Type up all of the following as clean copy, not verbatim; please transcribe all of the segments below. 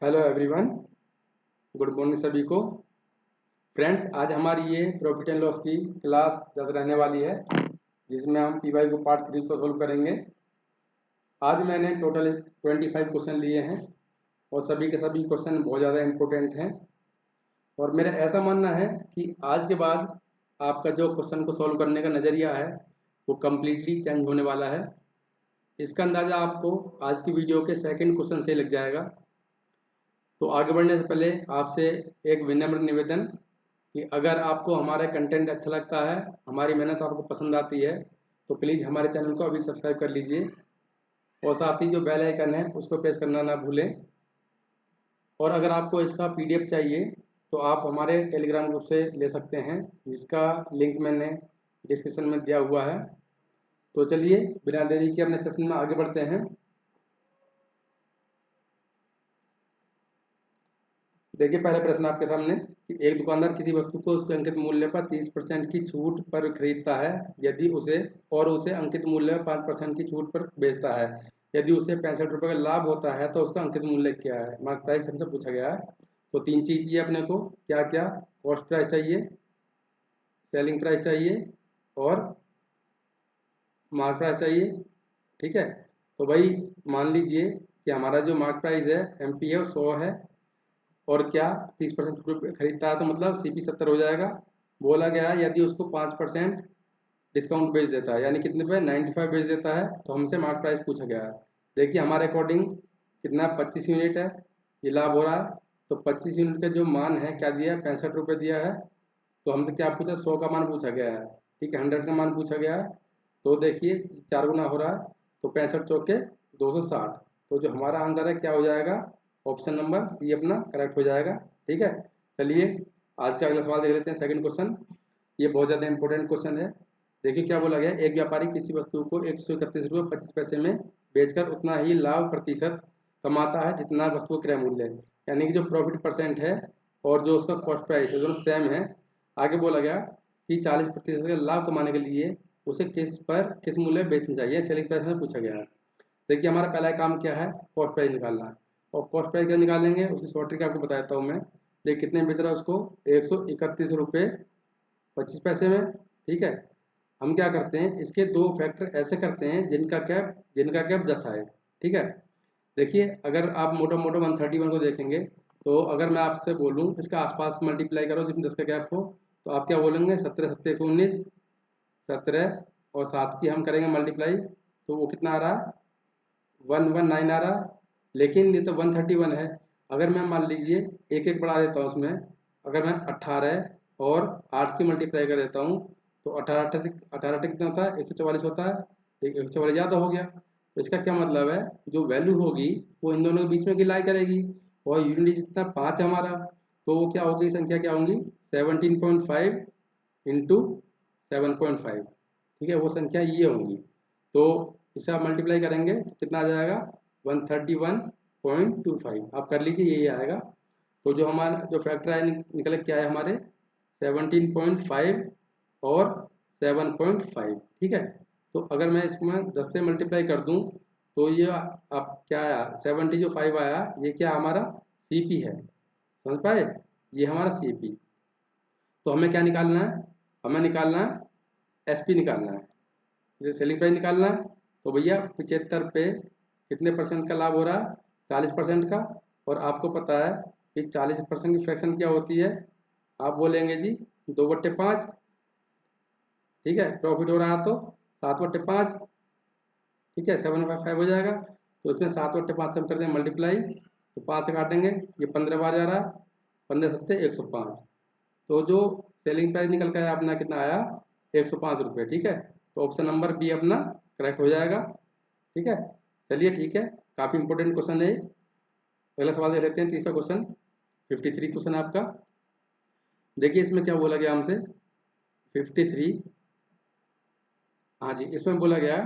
Hello everyone, good morning सभी को। Friends, आज हमारी ये प्रॉफिट एंड लॉस की क्लास 10 रहने वाली है, जिसमें हम पीवाई को पार्ट 3 को सोल्व करेंगे। आज मैंने टोटल 25 क्वेश्चन लिए हैं और सभी के सभी क्वेश्चन बहुत ज़्यादा इम्पोर्टेंट हैं। और मेरा ऐसा मानना है कि आज के बाद आपका जो क्वेश्चन को सोल्व करने का नज़रिया है वो कम्प्लीटली चेंज होने वाला है। इसका अंदाज़ा आपको आज की वीडियो के सेकेंड क्वेश्चन से लग जाएगा। तो आगे बढ़ने से पहले आपसे एक विनम्र निवेदन कि अगर आपको हमारा कंटेंट अच्छा लगता है, हमारी मेहनत आपको पसंद आती है, तो प्लीज़ हमारे चैनल को अभी सब्सक्राइब कर लीजिए और साथ ही जो बेल आइकन है उसको प्रेस करना ना भूलें। और अगर आपको इसका PDF चाहिए तो आप हमारे टेलीग्राम ग्रुप से ले सकते हैं, जिसका लिंक मैंने डिस्क्रिप्शन में दिया हुआ है। तो चलिए बिना देरी के अपने सेशन में आगे बढ़ते हैं। देखिए, पहला प्रश्न आपके सामने कि एक दुकानदार किसी वस्तु को उसके अंकित मूल्य पर 30% की छूट पर खरीदता है यदि उसे अंकित मूल्य पर 5% की छूट पर बेचता है। यदि उसे 65 रुपये का लाभ होता है तो उसका अंकित मूल्य क्या है। मार्केट प्राइस हमसे पूछा गया है। तो तीन चीज़ चाहिए अपने को, क्या क्या? कॉस्ट प्राइस चाहिए, सेलिंग प्राइस चाहिए और मार्केट प्राइस चाहिए। ठीक है, तो भाई मान लीजिए कि हमारा जो मार्केट प्राइस है MP है वो 100 है और क्या 30% छूट पे खरीदता है, तो मतलब CP 70 हो जाएगा। बोला गया है यदि उसको 5% डिस्काउंट बेच देता है, यानी कितने पे 95 बेच देता है, तो हमसे मार्केट प्राइस पूछा गया है। देखिए हमारे अकॉर्डिंग कितना 25 यूनिट है, ये लाभ हो रहा है। तो 25 यूनिट का जो मान है क्या दिया है, 65 रुपये दिया है। तो हमसे क्या पूछा, 100 का मान पूछा गया है। ठीक है, 100 का मान पूछा गया है। तो देखिए 4 गुना हो रहा है, तो 65 चौके 260। तो जो हमारा आंसर है क्या हो जाएगा, ऑप्शन नंबर C अपना करेक्ट हो जाएगा। ठीक है, चलिए आज का अगला सवाल देख लेते हैं, सेकंड क्वेश्चन। ये बहुत ज़्यादा इंपॉर्टेंट क्वेश्चन है। देखिए क्या बोला गया, एक व्यापारी किसी वस्तु को 131 रुपये 25 पैसे में बेचकर उतना ही लाभ प्रतिशत कमाता है जितना वस्तु का क्रय मूल्य है। यानी कि जो प्रॉफिट परसेंट है और जो उसका कॉस्ट प्राइस है दोनों सेम है। आगे बोला गया कि 40% का लाभ कमाने के लिए उसे किस मूल्य में बेचना चाहिए, सेलिंग प्राइस में पूछा गया है। देखिए हमारा पहला काम क्या है, कॉस्ट प्राइस निकालना है। और कॉस्ट प्राइस क्या निकालेंगे, उसकी शॉर्ट ट्रिक आपको बता देता हूँ मैं। देखिए कितने में बेच रहा है उसको, 131 रुपये 25 पैसे में। ठीक है, हम क्या करते हैं, इसके दो फैक्टर ऐसे करते हैं जिनका कैप 10 आए। ठीक है, देखिए अगर आप मोटा मोटा 131 को देखेंगे, तो अगर मैं आपसे बोलूँ इसका आसपास मल्टीप्लाई करो जिसमें 10 का कैप हो, तो आप क्या बोलेंगे, 17 सत्ते 119, 17 और 7 की हम करेंगे मल्टीप्लाई, तो वो कितना आ रहा है, 119 आ रहा। लेकिन ये तो 131 है। अगर मैं मान लीजिए एक एक बढ़ा देता हूँ उसमें, अगर मैं 18 और 8 की मल्टीप्लाई कर देता हूँ, तो 18 कितना होता है, 144 होता है। ठीक, 144 ज़्यादा हो गया। तो इसका क्या मतलब है, जो वैल्यू होगी वो इन दोनों के बीच में लाई करेगी। और यूनिट कितना 5 है हमारा, तो वो क्या होगी, संख्या क्या होंगी, 17.5 इंटू 7.5। ठीक है, वो संख्या ये होंगी। तो इसे आप मल्टीप्लाई करेंगे तो कितना आ जाएगा, 131.25। आप कर लीजिए, यही आएगा। तो जो हमारा जो फैक्टर है निकल के आए हमारे 17.5 और 7.5। ठीक है, तो अगर मैं इसमें 10 से मल्टीप्लाई कर दूं, तो ये आप क्या आया, 70 जो 5 आया, ये क्या हमारा CP है। समझ पाए, ये हमारा CP। तो हमें क्या निकालना है, हमें निकालना है SP निकालना है, जैसे सेलिंग प्राइस निकालना है। तो भैया 75 पे कितने परसेंट का लाभ हो रहा है, 40% का। और आपको पता है कि 40% की फ्रैक्शन क्या होती है, आप बोलेंगे जी 2/5। ठीक है, प्रॉफिट हो रहा है तो 7/5। ठीक है, 7/5 हो जाएगा। तो इसमें 7/5 से हम कर देंगे मल्टीप्लाई, तो 5 से काटेंगे, ये 15 बार जा रहा है, 15 सत्ते 105। तो जो सेलिंग प्राइस निकल कर अपना कितना आया, 105 रुपये। ठीक है, तो ऑप्शन नंबर B अपना करेक्ट हो जाएगा। ठीक है, चलिए ठीक है, काफ़ी इंपॉर्टेंट क्वेश्चन है। पहला सवाल देख लेते हैं, तीसरा क्वेश्चन, 53 क्वेश्चन है आपका। देखिए इसमें क्या बोला गया हमसे, 53, हाँ जी, इसमें बोला गया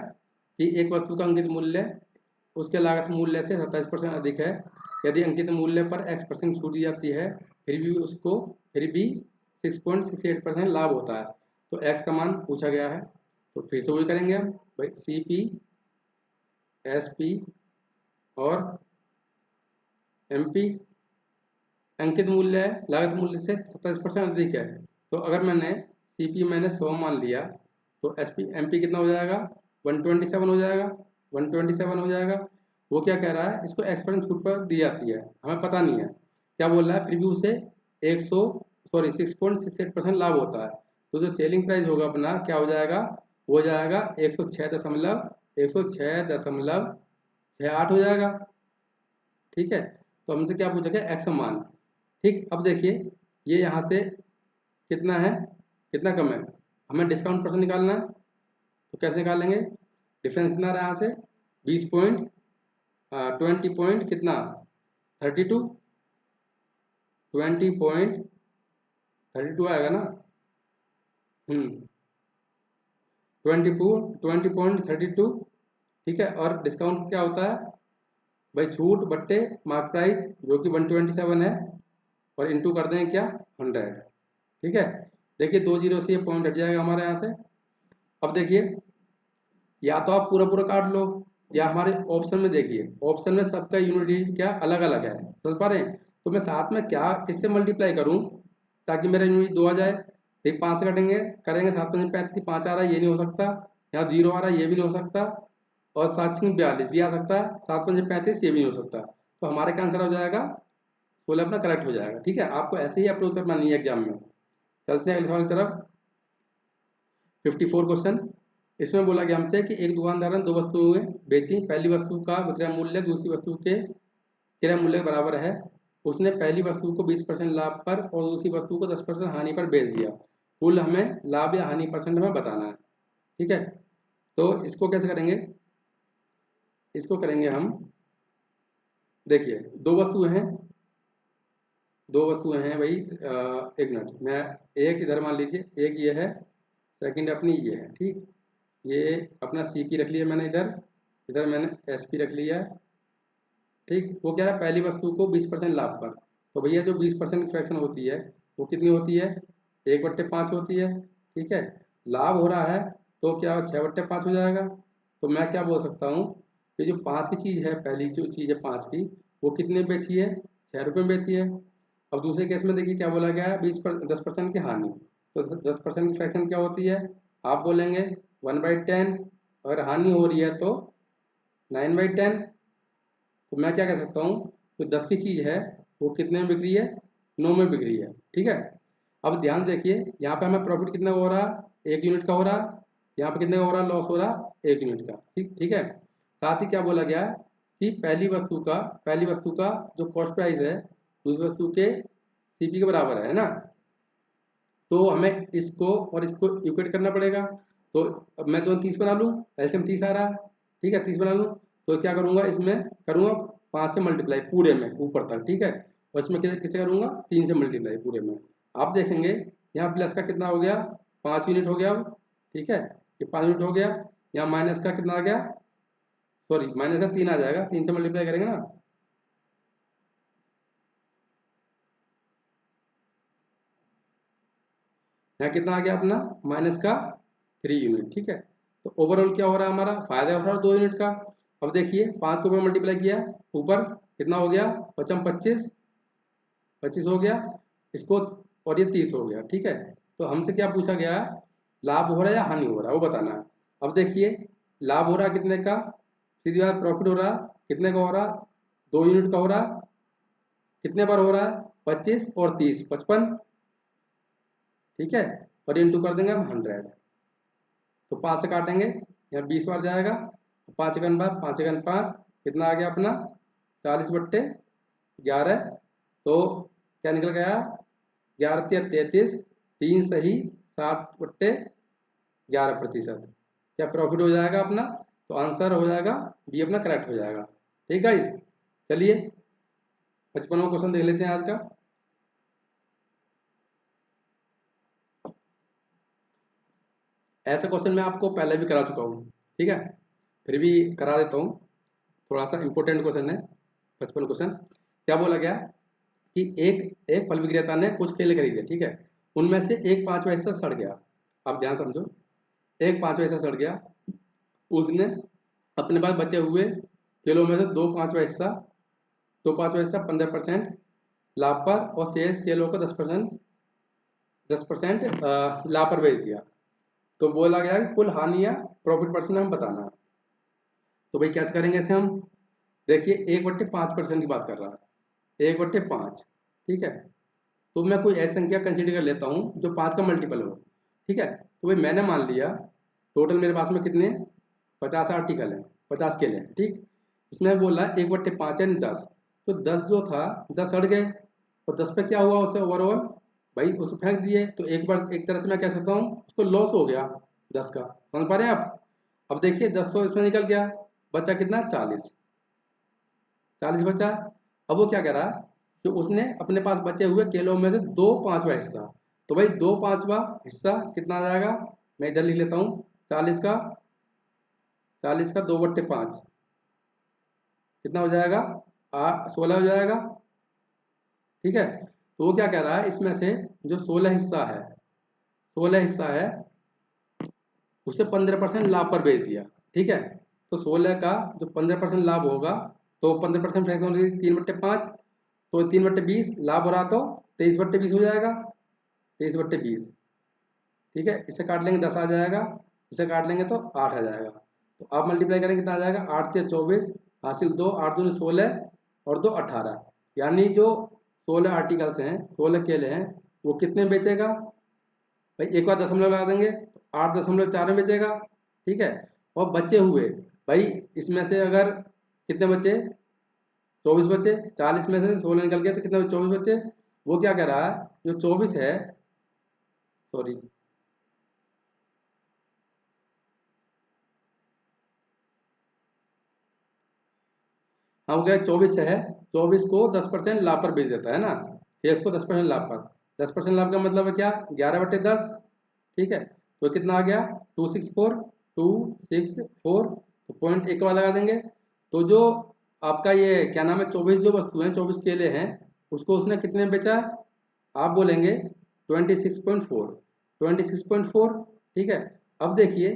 कि एक वस्तु का अंकित मूल्य उसके लागत मूल्य से 27% अधिक है। यदि अंकित मूल्य पर X% छूट दी जाती है, फिर भी 6.68% लाभ होता है। तो X का मान पूछा गया है। तो फिर से वही करेंगे हम भाई, CP SP और MP। अंकित मूल्य लागत मूल्य से 27% अधिक है, तो अगर मैंने सीपी मैंने 100 मान लिया तो एसपी एमपी कितना हो जाएगा, 127 हो जाएगा, 127 हो जाएगा। वो क्या कह रहा है, इसको एक्सपेरेंस छूट पर दी जाती है, हमें पता नहीं है क्या बोल रहा है। प्रीव्यू से 6.68% लाभ होता है, तो जो सेलिंग प्राइस होगा अपना क्या हो जाएगा, वो हो जाएगा 106.68 हो जाएगा। ठीक है, तो हमसे क्या पूछा गया, एक्स मान। ठीक, अब देखिए ये यहाँ से कितना है, कितना कम है, हमें डिस्काउंट परसेंट निकालना है, तो कैसे निकालेंगे, डिफरेंस कितना रहा यहाँ से, 20 पॉइंट कितना, 32, 20.32 आएगा ना। 20.32। ठीक है, और डिस्काउंट क्या होता है भाई, छूट बट्टे मार्क प्राइस जो कि 127 है, और इंटू कर दें क्या, 100। ठीक है, देखिए 2 जीरो से ये पॉइंट हट जाएगा हमारे यहाँ से। अब देखिए, या तो आप पूरा पूरा काट लो, या हमारे ऑप्शन में देखिए, ऑप्शन में सबका यूनिट क्या अलग अलग है, समझ पा रहे हैं। तो मैं साथ में क्या किससे मल्टीप्लाई करूं ताकि मेरा यूनिट 2 आ जाए। एक 5 से कटेंगे, करेंगे 7×5 5 आ रहा है, ये नहीं हो सकता, यहाँ 0 आ रहा है, ये भी नहीं हो सकता, और 7×42 ये आ सकता है, 7×35 ये भी नहीं हो सकता। तो हमारे क्या आंसर हो जाएगा, 16 अपना करेक्ट हो जाएगा। ठीक है, आपको ऐसे ही अप्रोच करना नहीं है एग्जाम में। चलते हैं अगले सवाल की तरफ। 54 क्वेश्चन, इसमें बोला गया हमसे कि एक दुकानदार ने 2 वस्तुएं बेची, पहली वस्तु का विक्रय मूल्य दूसरी वस्तु के क्रय मूल्य के बराबर है। उसने पहली वस्तु को 20% लाभ पर और दूसरी वस्तु को 10% हानि पर बेच दिया। कुल हमें लाभ या हानि परसेंट हमें बताना है। ठीक है, तो इसको कैसे करेंगे, इसको करेंगे हम, देखिए 2 वस्तुएं हैं, 2 वस्तुएं हैं भाई, एक मिनट, मैं एक इधर मान लीजिए, एक ये है, सेकंड अपनी ये है। ठीक, ये अपना सी पी रख लिया मैंने इधर, इधर मैंने एस पी रख लिया है। ठीक, वो क्या है, पहली वस्तु को 20% लाभ पर, तो भैया जो 20% फ्रैक्शन होती है वो कितनी होती है, 1/5 होती है। ठीक है, लाभ हो रहा है तो क्या 6/5 हो जाएगा। तो मैं क्या बोल सकता हूँ कि जो 5 की चीज़ है, पहली जो चीज़ है 5 की, वो कितने में बेची है, 6 रुपये में बेची है। अब दूसरे केस में देखिए क्या बोला गया है, 10% की हानि, तो 10% की फ्रैक्शन क्या होती है, आप बोलेंगे 1/10, अगर हानि हो रही है तो 9/10। तो मैं क्या कह सकता हूँ, तो 10 की चीज़ है वो कितने में बिक रही है, 9 में बिक रही है। ठीक है, अब ध्यान देखिए यहाँ पे हमें प्रॉफिट कितना हो रहा है, 1 यूनिट का हो रहा है, यहाँ पे कितने का हो रहा है, लॉस हो रहा है 1 यूनिट का। ठीक ठीक है, साथ ही क्या बोला गया है कि पहली वस्तु का जो कॉस्ट प्राइस है दूसरी वस्तु के सीपी के बराबर है ना। तो हमें इसको और इसको इक्वेट करना पड़ेगा। तो अब मैं तो 30 बना लूँ, एलसीएम 30 आ रहा है। ठीक है, 30 बना लूँ, तो क्या करूँगा, इसमें करूँगा 5 से मल्टीप्लाई पूरे में ऊपर तक। ठीक है, और इसमें किसे करूँगा, 3 से मल्टीप्लाई पूरे में। आप देखेंगे यहाँ प्लस का कितना हो गया, 5 यूनिट हो गया अब। ठीक है, ये 5 यूनिट हो गया, यहाँ माइनस का कितना आ गया, सॉरी माइनस का 3 आ जाएगा, 3 से मल्टीप्लाई करेंगे ना। यहाँ कितना आ गया अपना, माइनस का 3 यूनिट। ठीक है, तो ओवरऑल क्या हो रहा है, हमारा फायदा हो रहा है 2 यूनिट का। अब देखिए 5 को ऊपर मल्टीप्लाई किया, ऊपर कितना हो गया, 25 25 हो गया इसको, और ये 30 हो गया। ठीक है, तो हमसे क्या पूछा गया है, लाभ हो रहा है या हानि हो रहा है वो बताना है। अब देखिए लाभ हो रहा है कितने का, सीधी बात, प्रॉफिट हो रहा है कितने का हो रहा है, 2 यूनिट का हो रहा है, कितने बार हो रहा है, 25 और 30, 55। ठीक है, और इंटू कर देंगे हम 100, तो 5 से काटेंगे, यहाँ 20 बार जाएगा, 5×5 कितना आ गया अपना, 40/11। तो क्या निकल गया, 11×33, 3 सही, 60/11%। क्या प्रॉफिट हो जाएगा अपना, तो आंसर हो जाएगा बी अपना करेक्ट हो जाएगा। ठीक है, चलिए 55वां क्वेश्चन देख लेते हैं आज का। ऐसा क्वेश्चन मैं आपको पहले भी करा चुका हूँ, ठीक है, फिर भी करा देता हूँ, थोड़ा सा इंपॉर्टेंट क्वेश्चन है। 55 क्वेश्चन, क्या बोला गया कि एक एक फल विक्रेता ने कुछ केले खरीदे। ठीक है, उनमें से एक 5वां हिस्सा सड़ गया। आप ध्यान समझो, एक 5वां हिस्सा सड़ गया, उसने अपने पास बचे हुए केलों में से 2/5 हिस्सा 15% लाभ पर और शेष किलो को 10% लाभ पर बेच दिया। तो बोला गया कि कुल हानि या प्रॉफिट परसेंट हम बताना है। तो भाई कैसे करेंगे इसे हम? देखिए 1/5% की बात कर रहा है, 1/5, ठीक है। तो मैं कोई ऐसी संख्या कंसीडर कर लेता हूँ जो 5 का मल्टीपल हो, ठीक है। तो भाई मैंने मान लिया टोटल मेरे पास में कितने 50 आर्टिकल हैं, 50 केले हैं, ठीक। इसमें बोला 1/5 यानी 10। तो 10 जो था 10 सड़ गए, और 10 पे क्या हुआ उससे ओवरऑल, भाई उसको फेंक दिए। तो एक बार एक तरह से मैं कह सकता हूँ उसको लॉस हो गया 10 का। समझ पा रहे हैं आप? अब देखिए 10 इसमें निकल गया, बचा कितना 40, 40 बचा। अब वो क्या कह रहा है कि उसने अपने पास बचे हुए केलों में से 2/5वां हिस्सा, तो भाई 2/5वां हिस्सा कितना आ जाएगा, मैं इधर लिख लेता हूँ 40 का 2/5 कितना हो जाएगा 16 हो जाएगा, ठीक है। तो वो क्या कह रहा है इसमें से जो 16 हिस्सा है, 16 हिस्सा है उसे 15% लाभ पर बेच दिया, ठीक है। तो 16 का जो 15% लाभ होगा, तो 15% फ्रैक्शन 3/5, तो 3/20 लाभ हो रहा तो 23/20 हो जाएगा, 23/20, ठीक है। इसे काट लेंगे 10 आ जाएगा, इसे काट लेंगे तो 8 आ जाएगा। तो आप मल्टीप्लाई करेंगे कितना आ जाएगा 8 से 24 हासिल 2, 8 दूनी 16 और 2 18, यानी जो 16 आर्टिकल्स हैं, 16 केले हैं, वो कितने में बेचेगा भाई, एक बार दशमलव लगा देंगे तो 8.4 में बेचेगा, ठीक है। और बचे हुए भाई इसमें से अगर कितने बचे 24 बचे, 40 में से 16 निकल गए तो कितने 24 बचे। वो क्या कह रहा है जो 24 है, सॉरी हाँ हो गया 24 है, 24 को 10% लाभ पर बेच देता है ना, शेष को 10% लाभ पर। 10% लाभ का मतलब है क्या 11/10, ठीक है। तो कितना आ गया 264 तो पॉइंट एक बार लगा देंगे। तो जो आपका ये क्या नाम है 24 जो वस्तु हैं 24 केले हैं, उसको उसने कितने में बेचा है, आप बोलेंगे 26.4, ठीक है। अब देखिए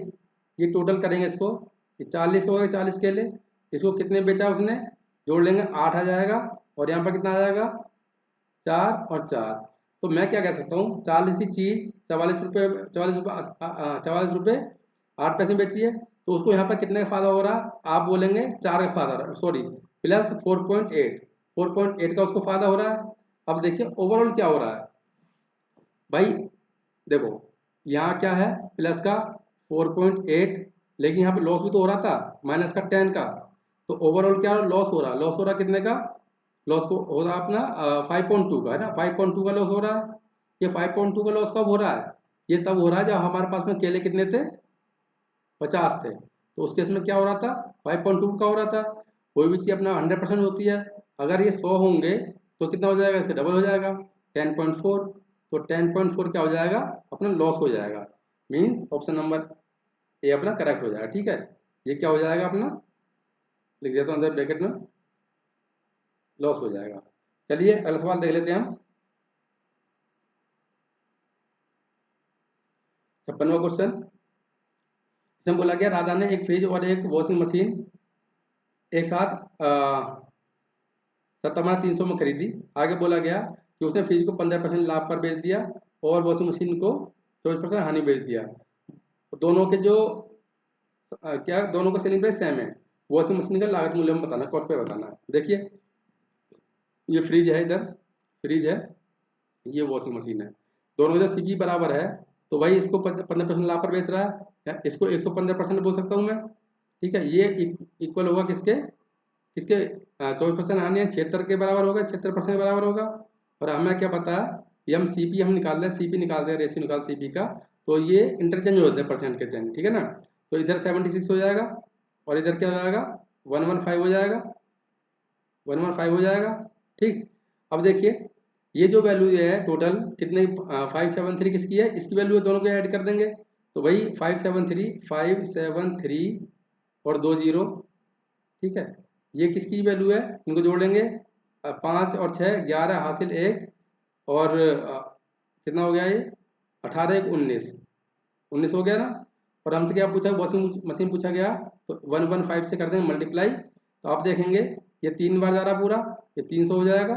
ये टोटल करेंगे इसको, ये 40 हो गए 40 केले, इसको कितने में बेचा उसने, जोड़ लेंगे 8 आ जाएगा, और यहाँ पर कितना आ जाएगा 4 और 4। तो मैं क्या कह सकता हूँ 40 की चीज़ 44 रुपये, 44 रुपये 8 पैसे बेची है, तो उसको यहाँ पर कितने का फायदा हो रहा है, आप बोलेंगे 4 का फायदा हो रहा है, सॉरी प्लस 4.8 का उसको फायदा हो रहा है। अब देखिए ओवरऑल क्या हो रहा है भाई, देखो यहाँ क्या है प्लस का 4.8, लेकिन यहाँ पे लॉस भी तो हो रहा था माइनस का 10 का। तो ओवरऑल क्या लॉस हो रहा है, लॉस हो रहा कितने का, लॉस को हो रहा अपना 5.2 का है ना, 5.2 का लॉस हो रहा है। ये 5.2 का लॉस कब हो रहा है, ये तब हो रहा है जब हमारे पास में केले कितने थे 50 थे, तो उस केस में क्या हो रहा था 5.2 का हो रहा था। कोई भी चीज़ अपना 100% होती है, अगर ये 100 होंगे तो कितना हो जाएगा, इसका डबल हो जाएगा 10.4। तो 10.4 क्या हो जाएगा अपना लॉस हो जाएगा, मीन्स ऑप्शन नंबर ए अपना करेक्ट हो जाएगा, ठीक है। ये क्या हो जाएगा अपना, लिख देता हूँ अंदर ब्रैकेट में, लॉस हो जाएगा। चलिए अगला सवाल देख लेते हैं हम, 56वां क्वेश्चन। इसमें बोला गया राधा ने एक फ्रिज और एक वॉशिंग मशीन एक साथ 57,300 में खरीदी। आगे बोला गया कि उसने फ्रिज को 15% लाभ पर बेच दिया और वॉशिंग मशीन को 24% हानि बेच दिया। दोनों के जो क्या दोनों का सेलिंग प्राइस सेम है, वॉशिंग मशीन का लागत मूल्य में बताना, कॉस्ट पे बताना है। देखिए ये फ्रिज है, इधर फ्रिज है, ये वॉशिंग मशीन है, दोनों का सीपी बराबर है, तो भाई इसको 15% लाभ पर बेच रहा है, या इसको 115% बोल सकता हूँ मैं, ठीक है। ये इक्वल होगा किसके किसके 24% हानि है 76 के बराबर होगा, 76% के बराबर होगा। और हमें क्या पता है ये हम सीपी हम निकाल रहे हैं, सीपी निकाल रहे हैं, रेशियो निकाल सीपी का, तो ये इंटरचेंज हो जाते हैं परसेंट के चेंज, ठीक है ना। तो इधर 76 हो जाएगा और इधर क्या हो जाएगा 115 हो जाएगा, 115 हो जाएगा, ठीक। अब देखिए ये जो वैल्यू है टोटल कितने 573 किसकी है, इसकी वैल्यू है, दोनों को ऐड कर देंगे। तो भाई 573 और 2 जीरो, ठीक है। ये किसकी वैल्यू है, इनको जोड़ लेंगे 5 और 6 11 हासिल 1, और कितना हो गया ये 18 1 19, 19 हो गया ना। और हमसे क्या पूछा वॉशिंग मशीन पूछा गया, तो 115 से कर देंगे मल्टीप्लाई, तो आप देखेंगे ये 3 बार जा रहा पूरा, ये 300 हो जाएगा,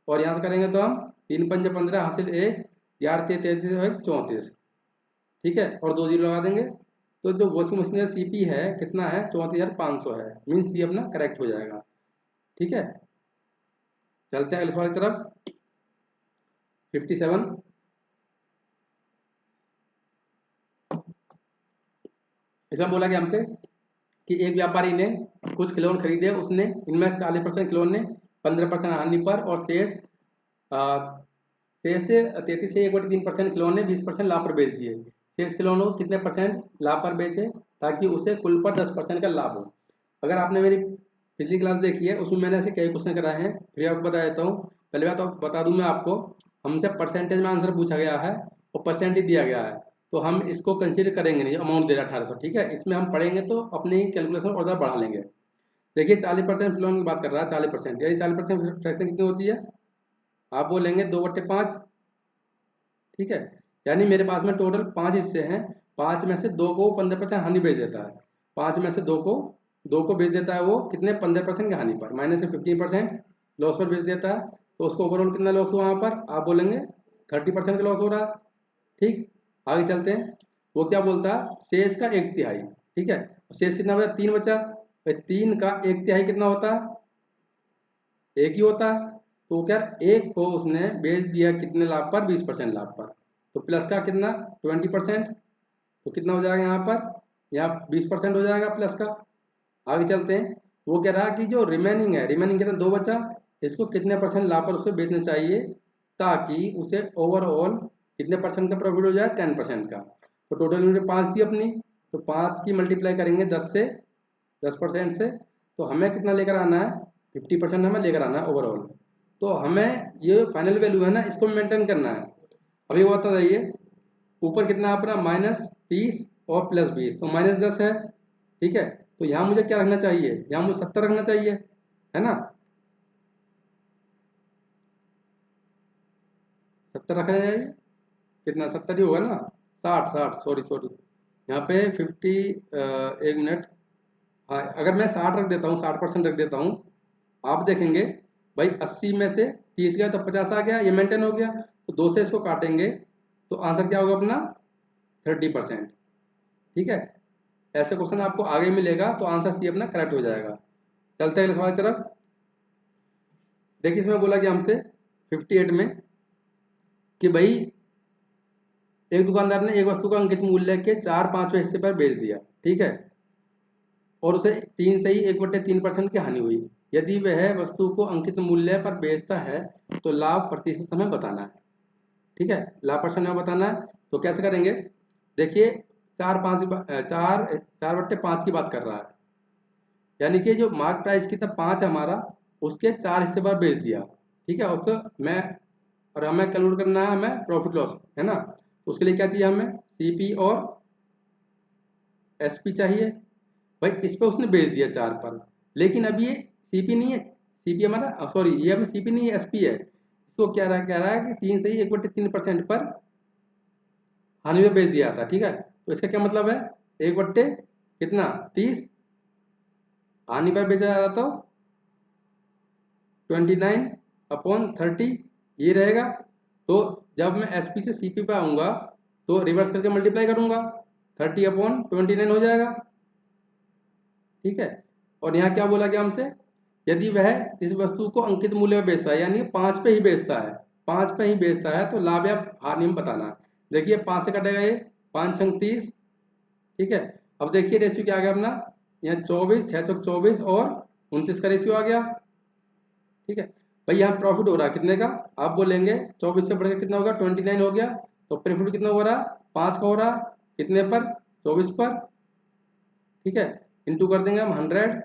और यहाँ से करेंगे तो हम 3 पंजे 15 हासिल 1, 11 33 और 1 34, ठीक है, और 2 जीरो लगा देंगे। तो जो वॉशिंग मशीन का सीपी है कितना है, 34,500 है, मीन्स सी अपना करेक्ट हो जाएगा। ठीक है, चलते हैं अगले सवाल की तरफ। 57, इसमें बोला गया हमसे कि एक व्यापारी ने कुछ खिलौने खरीदे, उसने इनमें 40% खिलौने 15% हानि पर और शेष शेष से 33 से 1/3% खिलौने 20% लाभ पर बेच दिए। शेष खिलौनों को कितने परसेंट लाभ पर बेचे ताकि उसे कुल पर 10% का लाभ हो। अगर आपने मेरी पिछली क्लास देखी है उसमें मैंने ऐसे कई क्वेश्चन कराए हैं, फिर आपको बता देता हूँ। पहले बात तो बता दूं मैं आपको, हमसे परसेंटेज में आंसर पूछा गया है और परसेंटेज दिया गया है, तो हम इसको कंसीडर करेंगे नहीं। अमाउंट दे रहा है 1800, ठीक है, इसमें हम पढ़ेंगे तो अपनी कैलकुलेशन और ज़्यादा बढ़ा लेंगे। देखिए 40% खिलौने की बात कर रहा है, 40%, यानी 40% फ्रैक्शन कितनी होती है, आप बोलेंगे 2/5, ठीक है, यानी मेरे पास में टोटल 5 हिस्से हैं, 5 में से 2 को 15% हानि बेच देता है, 5 में से 2 को बेच देता है वो कितने, 15% की हानि पर, माइनस से 15% लॉस पर बेच देता है, तो उसको ओवरऑल कितना लॉस हुआ वहाँ पर, आप बोलेंगे 30% का लॉस हो रहा है। ठीक, आगे चलते हैं। वो क्या बोलता है, शेष का 1/3, ठीक है, शेष कितना बचा, 3 बचा, 3 का 1/3 कितना होता है, 1 ही होता है, तो क्या एक को उसने बेच दिया कितने लाभ पर, 20% लाभ पर, तो प्लस का कितना 20%, तो कितना हो जाएगा यहाँ पर, यहाँ 20% हो जाएगा प्लस का। आगे चलते हैं। वो कह रहा कि जो रिमेनिंग है, रिमेनिंग कितना 2 बचा, इसको कितने परसेंट लाभ पर उसे बेचना चाहिए ताकि उसे ओवरऑल कितने परसेंट का प्रॉफिट हो जाए, 10% का। तो टोटल यूनिट 5 थी अपनी, तो 5 की मल्टीप्लाई करेंगे 10 से, 10% से, तो हमें कितना लेकर आना है, 50% हमें लेकर आना है ओवरऑल। तो हमें ये फाइनल वैल्यू है ना, इसको मेंटेन करना है। अभी वो बता जाइए, ऊपर कितना है अपना -30 और +20, तो -10 है, ठीक है, तो यहाँ मुझे क्या रखना चाहिए, यहाँ मुझे 70 रखना चाहिए, है ना, 70 रखा जाए, कितना 70 ही होगा ना, 60 60 सॉरी सॉरी, यहाँ पे एक मिनट, हाँ अगर मैं 60 रख देता हूँ, 60% रख देता हूँ, आप देखेंगे भाई 80 में से 30 गया तो 50 आ गया, ये मेंटेन हो गया, तो 2 से इसको काटेंगे तो आंसर क्या होगा अपना 30%, ठीक है। ऐसे क्वेश्चन आपको आगे मिलेगा तो आंसर सी अपना करेक्ट हो जाएगा। चलते हैं अगले सवाल की तरफ। देखिए इसमें बोला कि हमसे 58 में कि भाई एक दुकानदार ने एक वस्तु का अंकित मूल्य के 4/5वें हिस्से पर बेच दिया, ठीक है, और उसे 3 से ही 1/3% की हानि हुई। यदि वह वस्तु को अंकित मूल्य पर बेचता है तो लाभ प्रतिशत हमें बताना है, ठीक है, लाभ परसेंट हमें बताना है। तो कैसे करेंगे, देखिए 4/5 की बात कर रहा है, यानी कि जो मार्क प्राइस कितना 5 है हमारा, उसके 4 हिस्से पर बेच दिया, ठीक है, उससे मैं, और हमें कैलकुलेट करना है हमें प्रॉफिट लॉस, है ना, तो उसके लिए क्या चाहिए हमें, सीपी और एसपी चाहिए। भाई इस पे उसने बेच दिया 4 पर, लेकिन अब ये सीपी नहीं है, सीपी हमारा सॉरी ये हमें सीपी नहीं है, एसपी है, इसको क्या रहा कह रहा है कि 3 से ही 1/3% पर हानि में बेच दिया था, ठीक है, तो इसका क्या मतलब है, 1 कितना 30, हानि पर बेचा जा रहा था 29/30 ये रहेगा। तो जब मैं एसपी से सीपी पे आऊंगा तो रिवर्स करके मल्टीप्लाई करूंगा, 30/29 हो जाएगा, ठीक है। और यहाँ क्या बोला गया हमसे, यदि वह इस वस्तु को अंकित मूल्य में बेचता है, यानी 5 पे ही बेचता है, 5 पे ही बेचता है, तो लाभ या हानि में बताना है। देखिए 5 से कटेगा ये, 5 छंग 30, ठीक है। अब देखिए रेशियो क्या आ गया अपना, यहाँ 24, 6 चौक 24 और 29 का रेशियो आ गया, ठीक है। भाई यहाँ प्रॉफिट हो रहा है कितने का, आप बोलेंगे 24 से बढ़कर कितना होगा 29 हो गया, तो प्रॉफिट कितना हो रहा है, 5 का हो रहा है, कितने पर 24 पर, ठीक है, इंटू कर देंगे हम 100,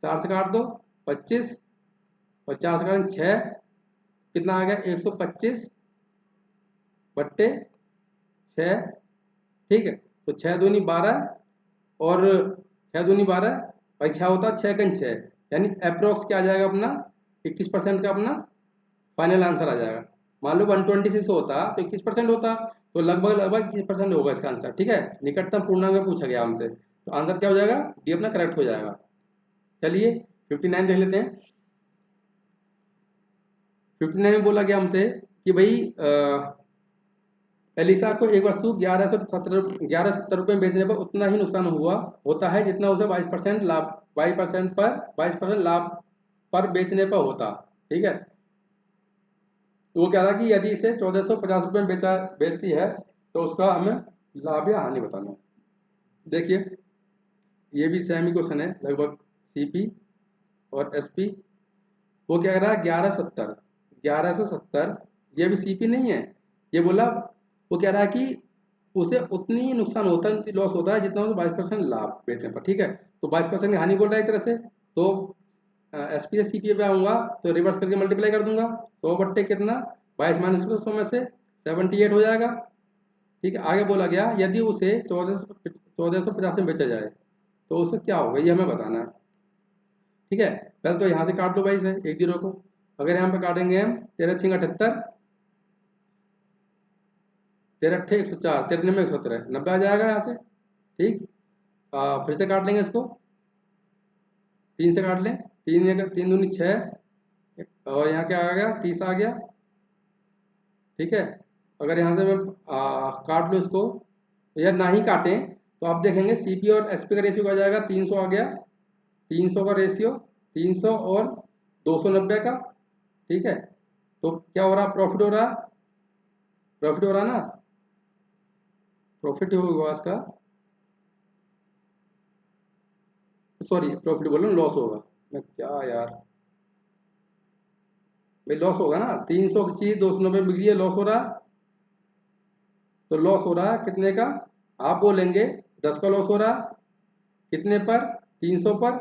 4 से काट दो 25 और 4 से काटें 6, कितना आ गया 125/6, ठीक है, तो 6 दूनी 12 और 6 दूनी 12, भाई 6 होता है 6 6, यानी अप्रोक्स क्या आ जाएगा अपना 21% का अपना फाइनल आंसर आ जाएगा। मान लो 126 होता तो 21% होता, तो लगभग लगभग 21% होगा इसका आंसर, ठीक है, निकटतम पूर्णांक में पूछा गया हमसे, तो आंसर क्या हो जाएगा, डी अपना करेक्ट हो जाएगा। चलिए 59 देख लेते हैं। 59 में बोला गया हमसे कि भाई एलिसा को एक वस्तु 1170 रुपये में बेचने पर उतना ही नुकसान हुआ होता है जितना उसे 22% लाभ 22% लाभ पर बेचने पर होता। ठीक है, तो वो कह रहा है कि यदि इसे 1450 रुपये में बेचती है तो उसका हमें लाभ या हानि बताना है। देखिए ये भी सेम ही क्वेश्चन है लगभग, सीपी और एसपी। वो क्या कह रहा है 1170, ये भी सीपी नहीं है, ये बोला वो कह रहा है कि उसे उतनी ही नुकसान होता है, लॉस होता है जितना उसे 22% लाभ बेचने पर। ठीक है, तो 22% की हानि बोल रहा है एक तरह से, तो एस पी से सी पी पे आऊँगा तो रिवर्स करके मल्टीप्लाई कर दूंगा। 100 बट्टे कितना 22 माइनस 100 में से 78 हो जाएगा। ठीक है, आगे बोला गया यदि उसे 1450 में बेचा जाए तो उसे क्या होगा ये हमें बताना है। ठीक है, पहले तो यहाँ से काट लो भाई से एक जीरो को। अगर यहाँ पे काटेंगे हम 13×6 = 78, 13×8 = 104, 13×9 = 117, 90 आ जाएगा यहाँ से। ठीक, फिर से काट लेंगे इसको, 3 से काट लें, 3×3 = 6 और यहाँ क्या आ गया 30 आ गया। ठीक है, अगर यहाँ से मैं काट लूँ इसको या ना ही काटें तो आप देखेंगे सीपी और एसपी का रेशियो आ जाएगा 300 आ गया, 300 का रेशियो, 300 और 290 का। ठीक है, तो क्या हो रहा, प्रॉफिट हो रहा, प्रॉफिट हो रहा ना, प्रॉफिट होगा इसका, सॉरी प्रॉफिट बोल रहा हूँ, लॉस होगा मैं क्या यार, भाई लॉस होगा ना, 300 की चीज 290 बिक रही है, लॉस हो रहा है। तो लॉस हो रहा है कितने का, आप बोलेंगे 10 का लॉस हो रहा है, कितने पर, 300 पर,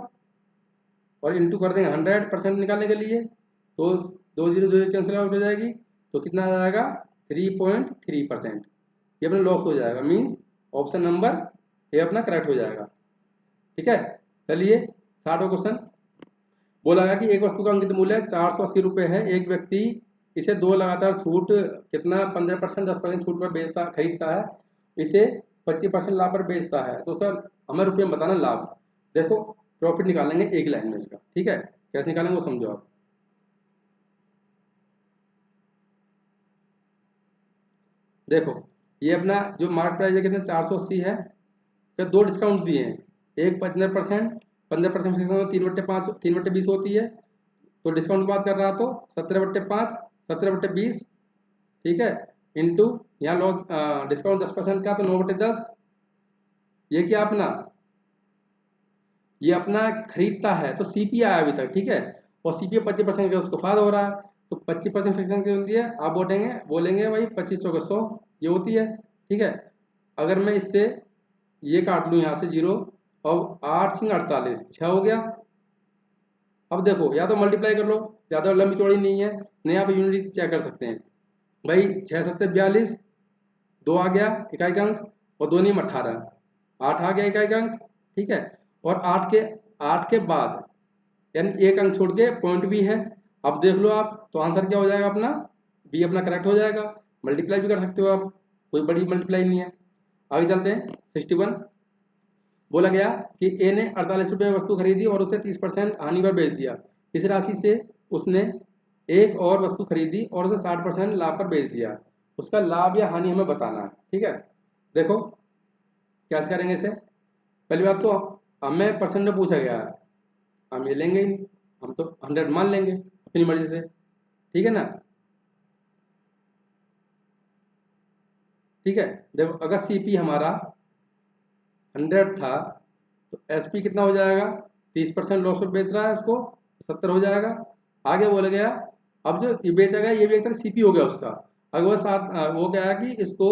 और इंटू कर देंगे 100% निकालने के लिए, तो 2 0 कैंसिल आउट हो जाएगी, तो कितना आ जाएगा 3.3%। ये अपना लॉस हो जाएगा, मीन्स ऑप्शन नंबर ये अपना करेक्ट हो जाएगा। ठीक है, चलिए 60वां क्वेश्चन। बोला गया कि एक वस्तु का अंकित मूल्य 480 रुपये है, एक व्यक्ति इसे दो लगातार छूट कितना 15%, 10% छूट पर बेचता खरीदता है, इसे 25% लाभ पर बेचता है, तो सर हमें रुपये में बताना लाभ। देखो प्रॉफिट निकालेंगे एक लाइन में इसका। ठीक है, कैसे निकालेंगे वो समझो आप। देखो ये अपना जो मार्केट प्राइस है कितना 480 है, फिर दो डिस्काउंट दिए हैं, एक 15%, 15% 3/5, 3/20 होती है, तो डिस्काउंट की बात कर रहा तो 17/5, 17/20। ठीक है, इंटू यहाँ लो डिस्काउंट 10% का तो 9/10। ये क्या अपना, ये अपना खरीदता है तो सीपी आया अभी तक। ठीक है, और सीपी 25% का उसको फायदा हो रहा है, तो 25% फिक्सन की होती है, आप बोलेंगे बोलेंगे भाई 25×4 ये होती है। ठीक है, अगर मैं इससे ये काट लूँ यहाँ से जीरो, और 8×48 6 हो गया। अब देखो या तो मल्टीप्लाई कर लो, ज़्यादा लंबी चौड़ी नहीं है, नहीं आप यूनिट चेक कर सकते हैं भाई, 6×7 = 42, 2 आ गया इकाई का अंक, और 2 नहीं 18, 8 आ गया इकाई का अंक। ठीक है, और 8 के बाद यानी एक अंक छोड़ के पॉइंट भी है, अब देख लो आप, तो आंसर क्या हो जाएगा अपना, बी अपना करेक्ट हो जाएगा। मल्टीप्लाई भी कर सकते हो आप, कोई बड़ी मल्टीप्लाई नहीं है। आगे चलते हैं 61। बोला गया कि ए ने 48 रुपये में वस्तु खरीदी और उसे 30% हानि पर बेच दिया, इस राशि से उसने एक और वस्तु खरीदी और उसे 60% लाभ पर बेच दिया, उसका लाभ या हानि हमें बताना है। ठीक है, देखो कैसे करेंगे इसे। पहली बात तो हमें परसेंट में पूछा गया है, हम ये लेंगे ही नहीं, हम तो 100 मान लेंगे अपनी मर्जी से। ठीक है ना, ठीक है, देखो अगर सीपी हमारा 100 था तो एसपी कितना हो जाएगा, 30% लॉस पर बेच रहा है उसको, 70 हो जाएगा। आगे बोला गया अब जो ये बेचा गया ये भी एक तरह सीपी हो गया उसका, अगर वो वो क्या है कि इसको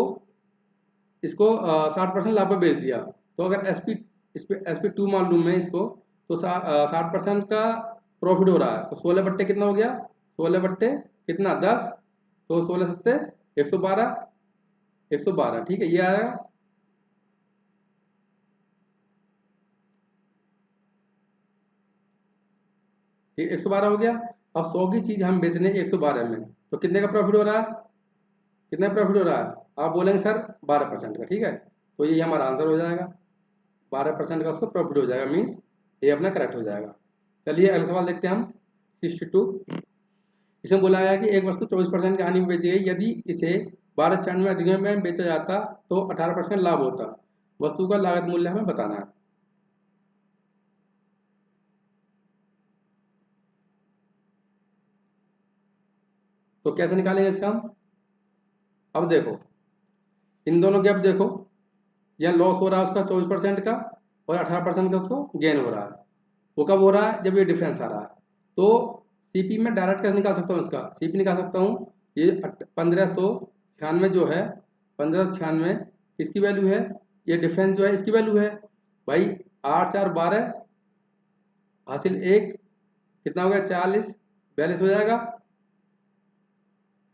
इसको 60% लाभ पर बेच दिया, तो अगर एसपी इस पे SP2 मान लूँ मैं इसको, तो 60% का प्रॉफिट हो रहा है, तो 16 बट्टे कितना हो गया, 16 बट्टे कितना 10, तो 16×7 112, 112। ठीक है, ये आएगा। 112 हो गया। अब 100 की चीज हम बेच रहे हैं 112 में, तो कितने का प्रॉफिट हो रहा है, कितना प्रॉफिट हो रहा है, आप बोलेंगे सर 12% का। ठीक है, तो ये हमारा आंसर हो जाएगा, 12% का उसको प्रॉफिट हो जाएगा, मीन्स ये अपना करेक्ट हो जाएगा। चलिए अगला सवाल देखते हैं हम 62। इसमें बोला गया कि एक वस्तु 24% की हानि में बेची गई, यदि इसे 1296 अधिक में बेचा जाता तो 18% लाभ होता। वस्तु का लागत मूल्य हमें बताना है। तो कैसे निकालेंगे इसका हम? अब देखो इन दोनों के, अब देखो यह लॉस हो रहा है उसका 24% का और 18% का उसको गेन हो रहा है। वो कब हो रहा है? जब ये डिफरेंस आ रहा है। तो सीपी में डायरेक्ट कैसे निकाल सकता हूँ? इसका सीपी निकाल सकता हूँ, ये 1596 जो है, 1596 किसकी वैल्यू है? ये डिफरेंस जो है इसकी वैल्यू है भाई। 8 4 12 हासिल 1, कितना हो गया? 40, 42 हो जाएगा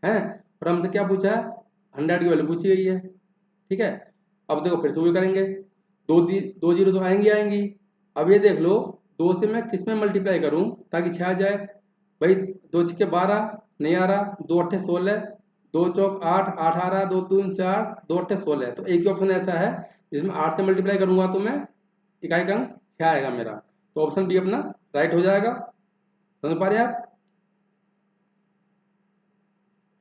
है। और हमसे क्या पूछा है? 100 की वैल्यू पूछी गई है। ठीक है, अब देखो फिर से वही करेंगे, दो जीरो तो आएंगी आएंगी। अब ये देख लो, दो से मैं किस में मल्टीप्लाई करूं ताकि 6 आ जाए? भाई 2 छक्के 12 नहीं आ रहा, 2 8 16, 2 चौक 8, 8 आ रहा, 2 दूनी 4, 2 8 16। तो एक ही ऑप्शन ऐसा है जिसमें 8 से मल्टीप्लाई करूंगा तो मैं इकाई का अंक 6 आएगा मेरा। तो ऑप्शन बी अपना राइट हो जाएगा। समझ पा रहे हैं आप?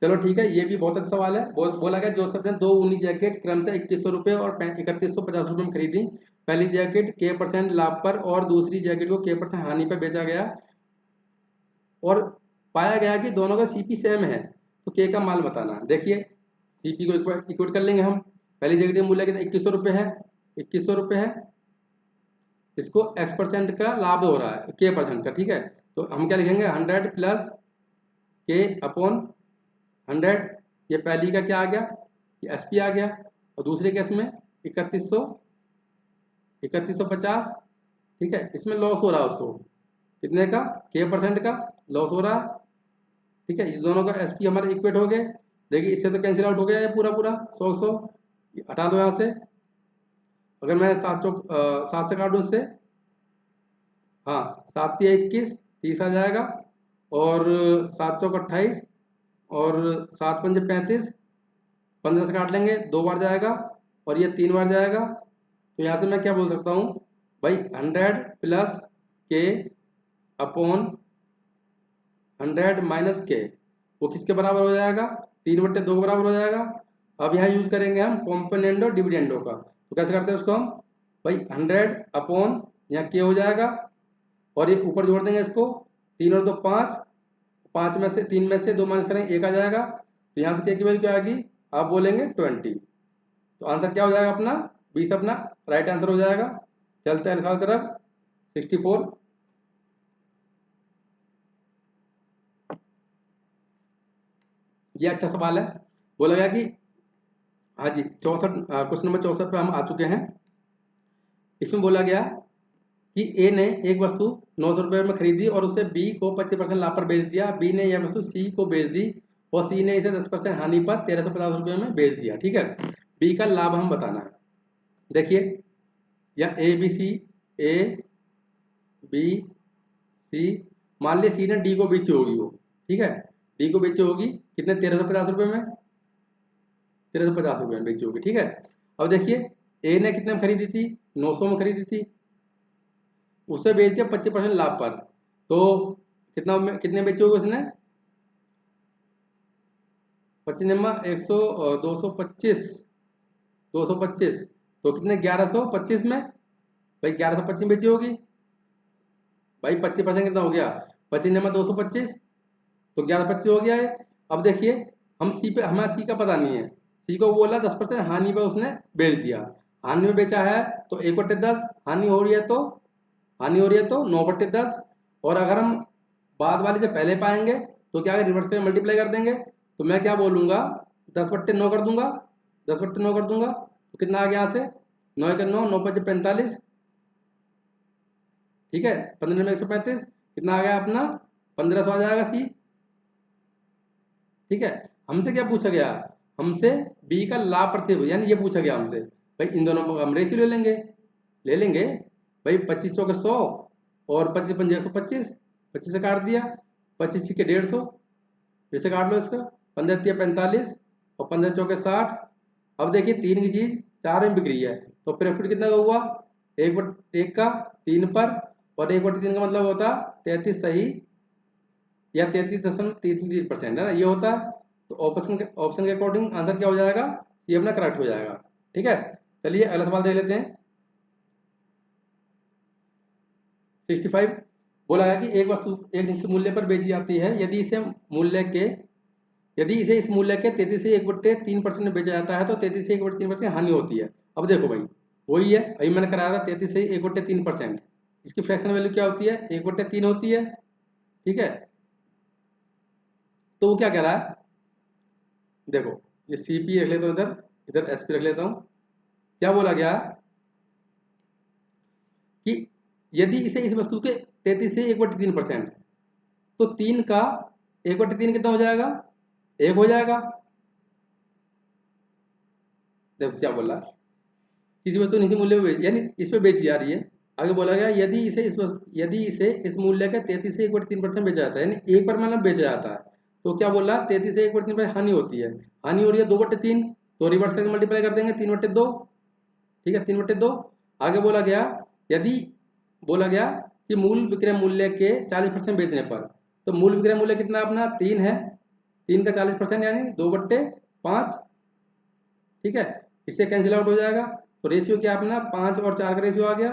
चलो ठीक है, ये भी बहुत अच्छा सवाल है। बोला गया जोसेफ ने दो ऊनी जैकेट क्रम से 2100 रुपये और 3150 रुपये में खरीदी। पहली जैकेट के% लाभ पर और दूसरी जैकेट को के% हानि पर बेचा गया और पाया गया कि दोनों का सीपी सेम है। तो के का माल बताना है। देखिए सीपी को इक्वेट कर लेंगे हम। पहली जैकेट का मूल्य कितना? 2100 रुपये है, 2100 रुपये है। इसको x% का लाभ हो रहा है, के% का। ठीक है, तो हम क्या लिखेंगे? 100 प्लस के अपॉन 100। ये पहली का क्या आ गया? ये एसपी आ गया। और दूसरे केस में 3150। ठीक है, इसमें लॉस हो रहा है उसको कितने का? के% का लॉस हो रहा है। ठीक है, ये दोनों का एसपी हमारे इक्वेट हो गए। देखिए इससे तो कैंसिल आउट हो गया ये पूरा पूरा 100 हटा दो यहाँ से। अगर मैं 7 से काटूँ इससे, हाँ 7 × 3 = 21, 30 आ जाएगा। और 7 × 4 = 28 और 7 × 5 = 35। 15 से काट लेंगे, 2 बार जाएगा और ये 3 बार जाएगा। तो यहाँ से मैं क्या बोल सकता हूँ भाई? 100 प्लस के अपॉन 100 माइनस के, वो किसके बराबर हो जाएगा? 3/2 के बराबर हो जाएगा। अब यहाँ यूज करेंगे हम कॉम्पोनेंडो डिविडेंडो का। तो कैसे करते हैं उसको हम? भाई 100 अपॉन यहाँ के हो जाएगा और ये ऊपर जोड़ देंगे इसको, 3 और 2 5, 5 में से 3 में से 2 माइनस करेंगे 1 आ जाएगा। तो यहाँ से के की वैल्यू क्या आएगी? आप बोलेंगे 20। तो आंसर क्या हो जाएगा अपना? 20 अपना राइट आंसर हो जाएगा। चलते हैं सारी तरफ। 64, ये अच्छा सवाल है। बोला गया कि, हाँ जी 64, क्वेश्चन नंबर 64 पे हम आ चुके हैं। इसमें बोला गया कि ए ने एक वस्तु 900 रुपये में खरीदी और उसे बी को 25% लाभ पर बेच दिया। बी ने यह वस्तु सी को बेच दी और सी ने इसे 10% हानि पर 1350 रुपये में बेच दिया। ठीक है, बी का लाभ हम बताना है। देखिए या A B C, A B C, मान लिया सी ने डी को बेची होगी वो। ठीक है, डी को बेची होगी कितने? 1350 रुपये में, 1350 रुपये में बेची होगी। ठीक है, अब देखिए ए ने कितने में खरीदी थी? 900 में खरीदी थी, उसे बेच दिया 25% लाभ पर। तो कितने बेची होगी उसने? 25 नंबर 100, 225, 225। तो कितने? 1125 में भाई, 1125 बेची होगी भाई। 25% कितना हो गया? 25 नंबर 225, तो 1125 हो गया है। अब देखिए हम सी पे, हमें सी का पता नहीं है। सी को बोला 10% हानि पे उसने बेच दिया। हानि में बेचा है तो 1/10, हानि हो रही है तो, हानि हो रही है तो 9/10। और अगर हम बाद वाले से पहले पाएंगे तो क्या रिवर्स में मल्टीप्लाई कर देंगे। तो मैं क्या बोलूंगा? 10/9 कर दूंगा, 10/9 कर दूंगा। तो कितना आ गया यहाँ से? 9 × 9, 9×5 = 45। ठीक है, 15 में 135, कितना आ गया अपना? 1500 आ जाएगा सी। ठीक है, हमसे क्या पूछा गया? हमसे बी का लाभ प्रति, यानी ये पूछा गया हमसे भाई इन दोनों को हम रेशियो ले लेंगे भाई। 25 चौके 100 और 25 × 5 = 125, 25 से काट दिया, 25 × 150, फिर से काट लो इसका, 15 × 45 और 15 चौके 60। अब देखिए तीन की चीज 4 में बिक रही है तो प्रॉफिट कितना का हुआ? 1/1 का 3 पर, और 1/3 का मतलब होता 33 सही या 33.33% है ना, ये होता है। तो ऑप्शन के अकॉर्डिंग आंसर क्या हो जाएगा, ये अपना करेक्ट हो जाएगा। ठीक है, चलिए अगला सवाल देख लेते हैं। 65 बोला गया कि एक वस्तु एक निश्चित मूल्य पर बेची जाती है, यदि इसे इस मूल्य के 33 से 1/3% में बेचा जाता है तो 33 से 1/3% हानि होती है। अब देखो भाई, वही है, अभी मैंने कराया था 33 से 1/3%। इसकी फ्रैक्शन वैल्यू क्या होती है, 1/3 होती है। ठीक है, तो वो क्या कह रहा है, देखो ये सी पी रख लेता हूँ, इधर इधर एस पी रख लेता हूँ। क्या बोला गया कि यदि इसे इस वस्तु के 33 से 1/3%, तो 3 का 1/3 कितना हो जाएगा, 1 हो जाएगा। देखो क्या बोला, किसी वस्तु निश्चित मूल्य पे यानी इस पे बेची जा रही है। आगे बोला गया यदि इसे इस मूल्य के 33 से 1/3% बेचा जाता है, यानी एक बार मतलब बेचा जाता है, तो क्या बोला, 33 से 1/3% हानि होती है। हानि हो रही है 2/3, तो रिवर्स करके मल्टीप्लाई कर देंगे 3/2। ठीक है, 3/2। आगे यदि बोला गया कि मूल विक्रय मूल्य के 40% बेचने पर, तो मूल विक्रय मूल्य कितना अपना 3 है, 3 का 40% यानी 2/5। ठीक है, इससे कैंसिल आउट हो जाएगा। तो रेशियो क्या अपना 5 और 4 का रेशियो आ गया।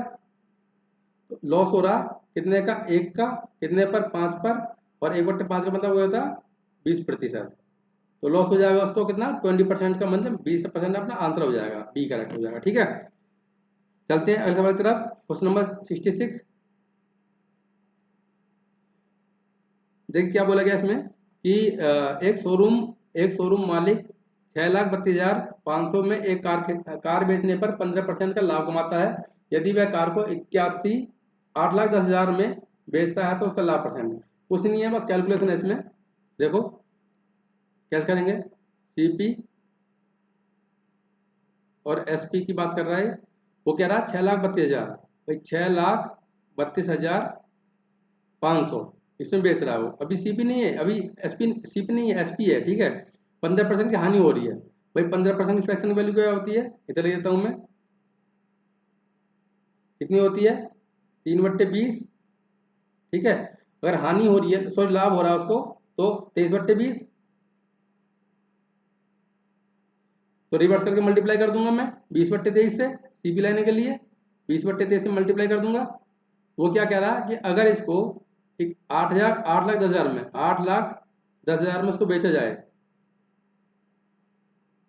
तो लॉस हो रहा कितने का, 1 का, कितने पर, 5 पर। और 1/5 का मतलब हो जाता 20%। तो लॉस हो जाएगा उसको कितना, 20% का, मतलब 20% अपना आंसर हो जाएगा, बी करेक्ट हो जाएगा। ठीक है, चलते हैं अगले सवाल की तरफ। Question number 66। देखिए क्या बोला गया इसमें कि एक शोरूम मालिक 6,32,500 में एक कार बेचने पर 15% का लाभ कमाता है। यदि वह कार को 8,10,000 में बेचता है तो उसका लाभ परसेंट है। कुछ नहीं है, बस कैलकुलेशन है इसमें। देखो कैसे करेंगे, सीपी और एसपी की बात कर रहा है। वो कह रहा है 6,32,000, भाई 6,32,500 इसमें बेच रहा है वो। अभी सीपी नहीं है, अभी एसपी, सीपी नहीं है, एसपी है। ठीक है, 15% की हानि हो रही है। भाई 15% की फ्रैक्शन वैल्यू क्या होती है, इधर ले लेता हूँ मैं, कितनी होती है, 3/20। ठीक है, अगर हानि हो रही है, सॉरी लाभ हो रहा है उसको, तो 23/20। तो रिवर्स करके मल्टीप्लाई कर दूंगा मैं 20/23 से, सीपी लेने के लिए 20/23 से मल्टीप्लाई कर दूंगा। वो क्या कह रहा है कि अगर इसको 8,10,000 में, 8,10,000 में उसको बेचा जाए।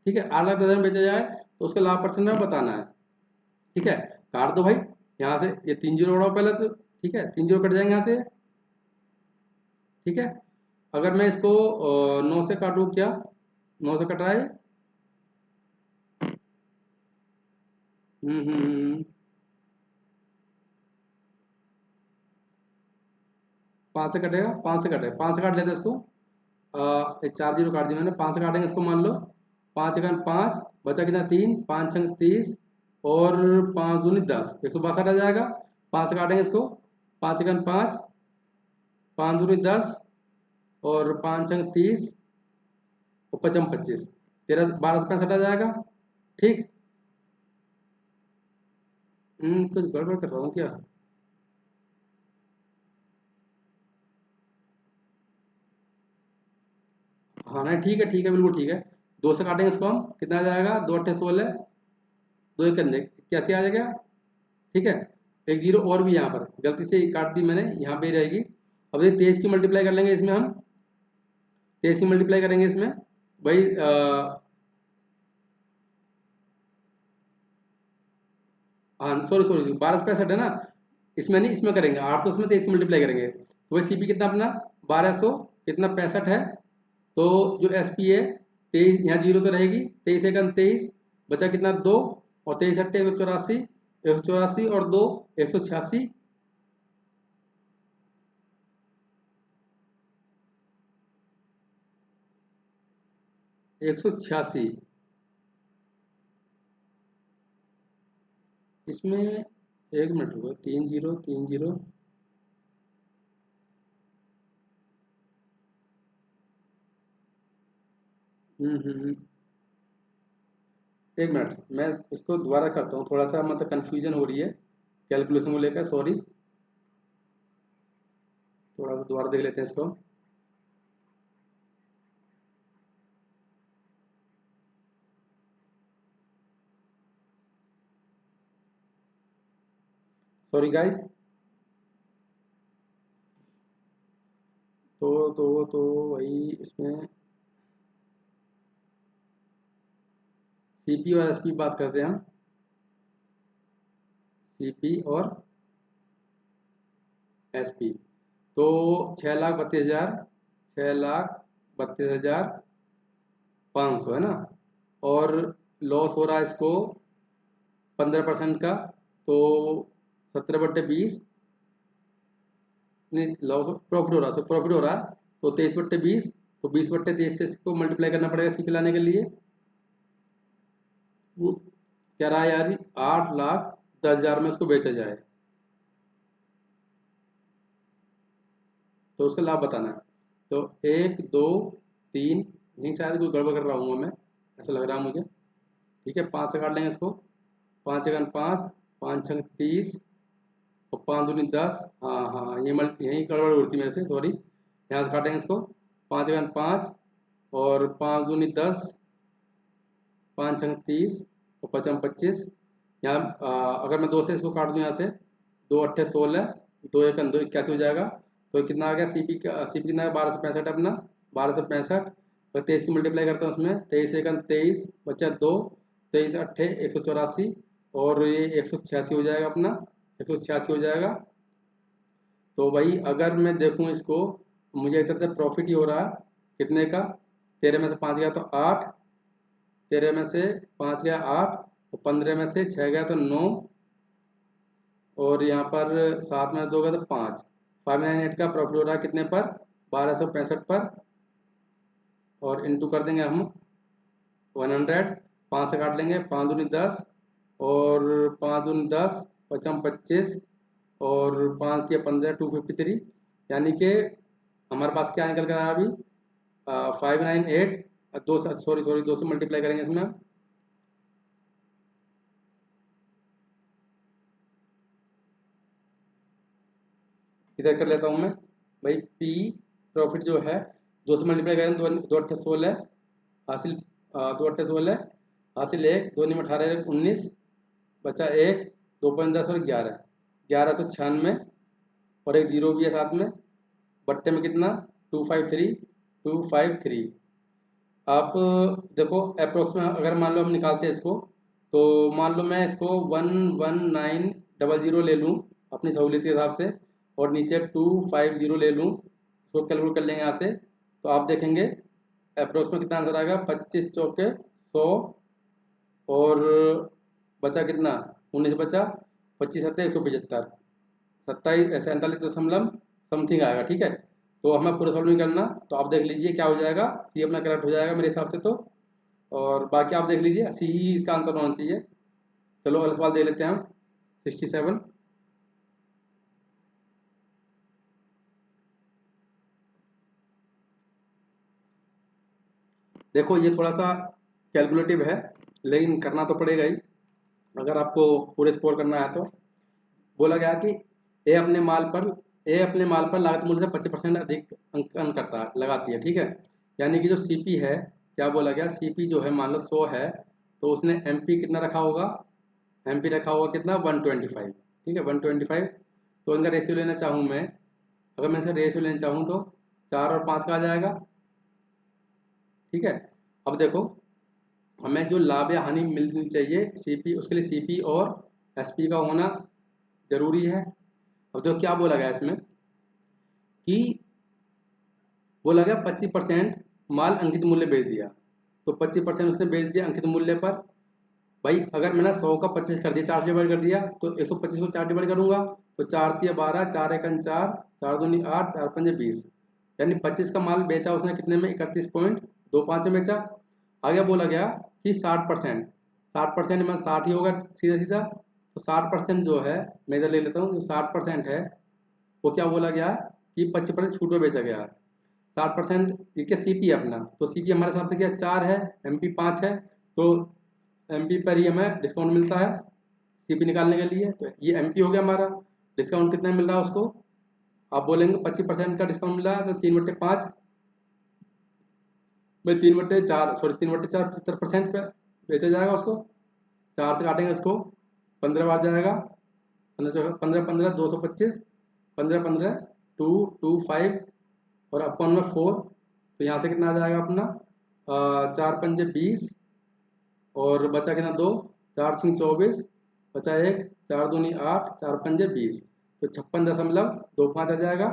ठीक है, 8,10,000 में बेचा जाए तो उसका लाभ परसेंट में बताना है। ठीक है, काट दो भाई, यहाँ से ये 3 जीरो उड़ाओ पहले तो। ठीक है, 3 जीरो कट जाएंगे यहाँ से। ठीक है, अगर मैं इसको 9 से काटूँ, क्या 9 से कट रहा है, 5 से कटेगा, 5 से कटेगा, 5 से काट लेते हैं इसको। 4 जीरो काट दिया मैंने, 5 से काटेंगे इसको, मान लो 5 × 5 बचा कितना, 3, 5 × 30 और 5 दूनी 10, 162 आ जाएगा। 5 से काटेंगे इसको, 5 × 5, 5 दूनी 10 और 5 × 30 और 5×25, 1265 आ जाएगा। ठीक, कुछ गड़बड़ कर रहा हूँ क्या, हाँ नहीं ठीक है बिल्कुल ठीक है। 2 से काटेंगे इसको हम, कितना आ जाएगा, 2 × 8 = 16, 2 × 1 = 16 आ जाएगा। ठीक है, एक जीरो और भी यहाँ पर गलती से काट दी मैंने, यहाँ पे ही रहेगी। अब ये 23 की मल्टीप्लाई कर लेंगे इसमें हम, 23 की मल्टीप्लाई करेंगे इसमें भाई, हाँ सॉरी सॉरी 1265 है ना, इसमें नहीं, इसमें करेंगे 800, उसमें 23 की मल्टीप्लाई करेंगे तो वही सीपी कितना अपना 1200 कितना 65 है। तो जो एसपी है 23, यहाँ जीरो तो रहेगी, 23 × 23 बचा कितना 2, और 23 × 8 184, 184 और 2 186, 186। इसमें एक मिनट रुको, 3 0 3 0, एक मिनट मैं इसको दोबारा करता हूँ, थोड़ा सा मतलब कंफ्यूजन हो रही है कैलकुलेशन को लेकर, सॉरी। थोड़ा सा दोबारा देख लेते हैं इसको। Sorry guys. तो वही इसमें सीपी और एसपी बात करते हैं हम। सीपी और एसपी। तो 6,32,000, 6,32,500 है ना। और लॉस हो रहा है इसको 15% का। तो 17/20, नहीं लॉस प्रॉफिट हो रहा है, प्रॉफिट हो रहा है। तो 23/20, तो 20/23 से इसको मल्टीप्लाई करना पड़ेगा सीपी लाने के लिए। वो कह रहा है यार 8,10,000 में इसको बेचा जाए, तो उसका लाभ बताना है। तो 1 2 3, नहीं शायद कोई गड़बड़ कर रहा हूँ मैं, ऐसा लग रहा है मुझे। ठीक है, 5 से काट लेंगे इसको। 5 × 5, 5 × 30, और 5 दूनी 10। हाँ हाँ, ये मल्टी यही गड़बड़ उड़ती मेरे से, सॉरी। यहाँ से काटेंगे इसको। 5 × 5, और 5 दूनी 10, 5 × 30, और 5 × 25। यहाँ अगर मैं 2 से इसको काट दूँ, यहाँ से 2 × 8 = 16, 2 × 1 = 2, 81 हो जाएगा। तो कितना आ गया सीपी का? सीपी कितना है? 1265 अपना, 1265। और 23 की मल्टीप्लाई करता हूँ उसमें, 23 × 1 = 23, बचा 2, 23 × 8 = 184, और ये 186 हो जाएगा अपना, 186 हो जाएगा। तो भाई अगर मैं देखूँ इसको, मुझे एक तरह से प्रॉफिट ही हो रहा है। कितने का? 13 में से 5 गया तो 8, 13 में से 5 गया 8, और 15 में से 6 गया तो 9, और यहाँ पर 7 में 2 गया तो 5। 598 का प्रॉफिट हो रहा है कितने पर? 1265 पर। और इंटू कर देंगे हम 100, 5 से काट लेंगे, 5 दूनी 10, और 5 दूनी 10, 5 × 25, और 5 × 3 = 15, 253। यानी कि हमारे पास क्या निकल कर आया अभी? 598। दो से, सॉरी सॉरी, 2 से मल्टीप्लाई करेंगे इसमें हम। इधर कर लेता हूँ मैं भाई। पी प्रॉफिट जो है, 2 से मल्टीप्लाई करेंगे, 2 × 8 = 16 हासिल, 2 × 8 = 16 हासिल, 1 2 × 18 = 19, बचा 1, 2 × 5 = 10 और 11, 1196। और एक जीरो भी है साथ में, बट्टे में कितना? 253, 253। आप देखो अप्रोक्स में, अगर मान लो हम निकालते हैं इसको, तो मान लो मैं इसको 11900 ले लूँ अपनी सहूलियत के हिसाब से, और नीचे 250 ले लूँ, उसको कैलकुलेट कर लेंगे यहाँ से। तो आप देखेंगे अप्रोक्स में कितना आंसर आएगा? 25 चौके 100, और बचा कितना? 19 बचा, 25 × 7 = 175, 47 समथिंग आएगा। ठीक है, तो हमें पूरा सॉल्व नहीं करना, तो आप देख लीजिए क्या हो जाएगा। सी अपना करेक्ट हो जाएगा मेरे हिसाब से तो। और बाकी आप देख लीजिए, सी ही इसका आंसर होना चाहिए। चलो अगला सवाल देख लेते हैं हम। 67। देखो ये थोड़ा सा कैलकुलेटिव है, लेकिन करना तो पड़ेगा ही अगर आपको पूरे स्कोर करना है तो। बोला गया कि ए अपने माल पर ए अपने माल पर लागत मूल्य से 25% अधिक अंकन करता लगाती है। ठीक है, यानी कि जो सीपी है, क्या बोला गया? सीपी जो है मान लो 100 है, तो उसने एमपी कितना रखा होगा? एमपी रखा होगा कितना? 125। ठीक है, 125। तो इनका रेशियो लेना चाहूँ मैं, अगर मैं इसे रेशियो लेना चाहूँ तो 4 और 5 का आ जाएगा। ठीक है, अब देखो हमें जो लाभ या हानि मिलनी चाहिए सीपी, उसके लिए सीपी और एसपी का होना जरूरी है। अब जो क्या बोला गया इसमें कि बोला गया 25% माल अंकित मूल्य बेच दिया, तो 25% उसने बेच दिया अंकित मूल्य पर। भाई अगर मैंने 100 का 25 कर दिया, 4 से डिवाइड कर दिया, तो 125 को 4 डिवाइड करूंगा, तो 4 तिया 12, 4 एकन 4, 4 दूनी 8, 4 पंजे 20। यानी 25 का माल बेचा उसने कितने में? 31.25 में बेचा। आगे बोला गया कि 60%, 60% में 60 ही होगा सीधा सीधा। तो 60% जो है, मैं इधर ले लेता हूँ, जो 60% है वो क्या बोला गया कि 25% छूट में बेचा गया। 60% ये क्या? सीपी है अपना, तो सीपी हमारे हिसाब से क्या? 4 है, एमपी 5 है, तो एमपी पर ही हमें डिस्काउंट मिलता है सीपी निकालने के लिए। तो ये एमपी हो गया हमारा। डिस्काउंट कितना मिल रहा है उसको? आप बोलेंगे 25% का डिस्काउंट मिल रहा है, तो 3/5 में 3/4, सॉरी 3/4 75% पे बेचा जाएगा उसको। 4 से काटेंगे उसको, 15 बार जाएगा, पंद्रह पंद्रह 225, 15 15 2 2 5 और अपन में 4, तो यहाँ से कितना आ जाएगा अपना 4 5 20 और बचा कितना 2, 4 6 24, बचा 1, 4 दूनी 8, 4 5 20, तो 56.25 आ जाएगा,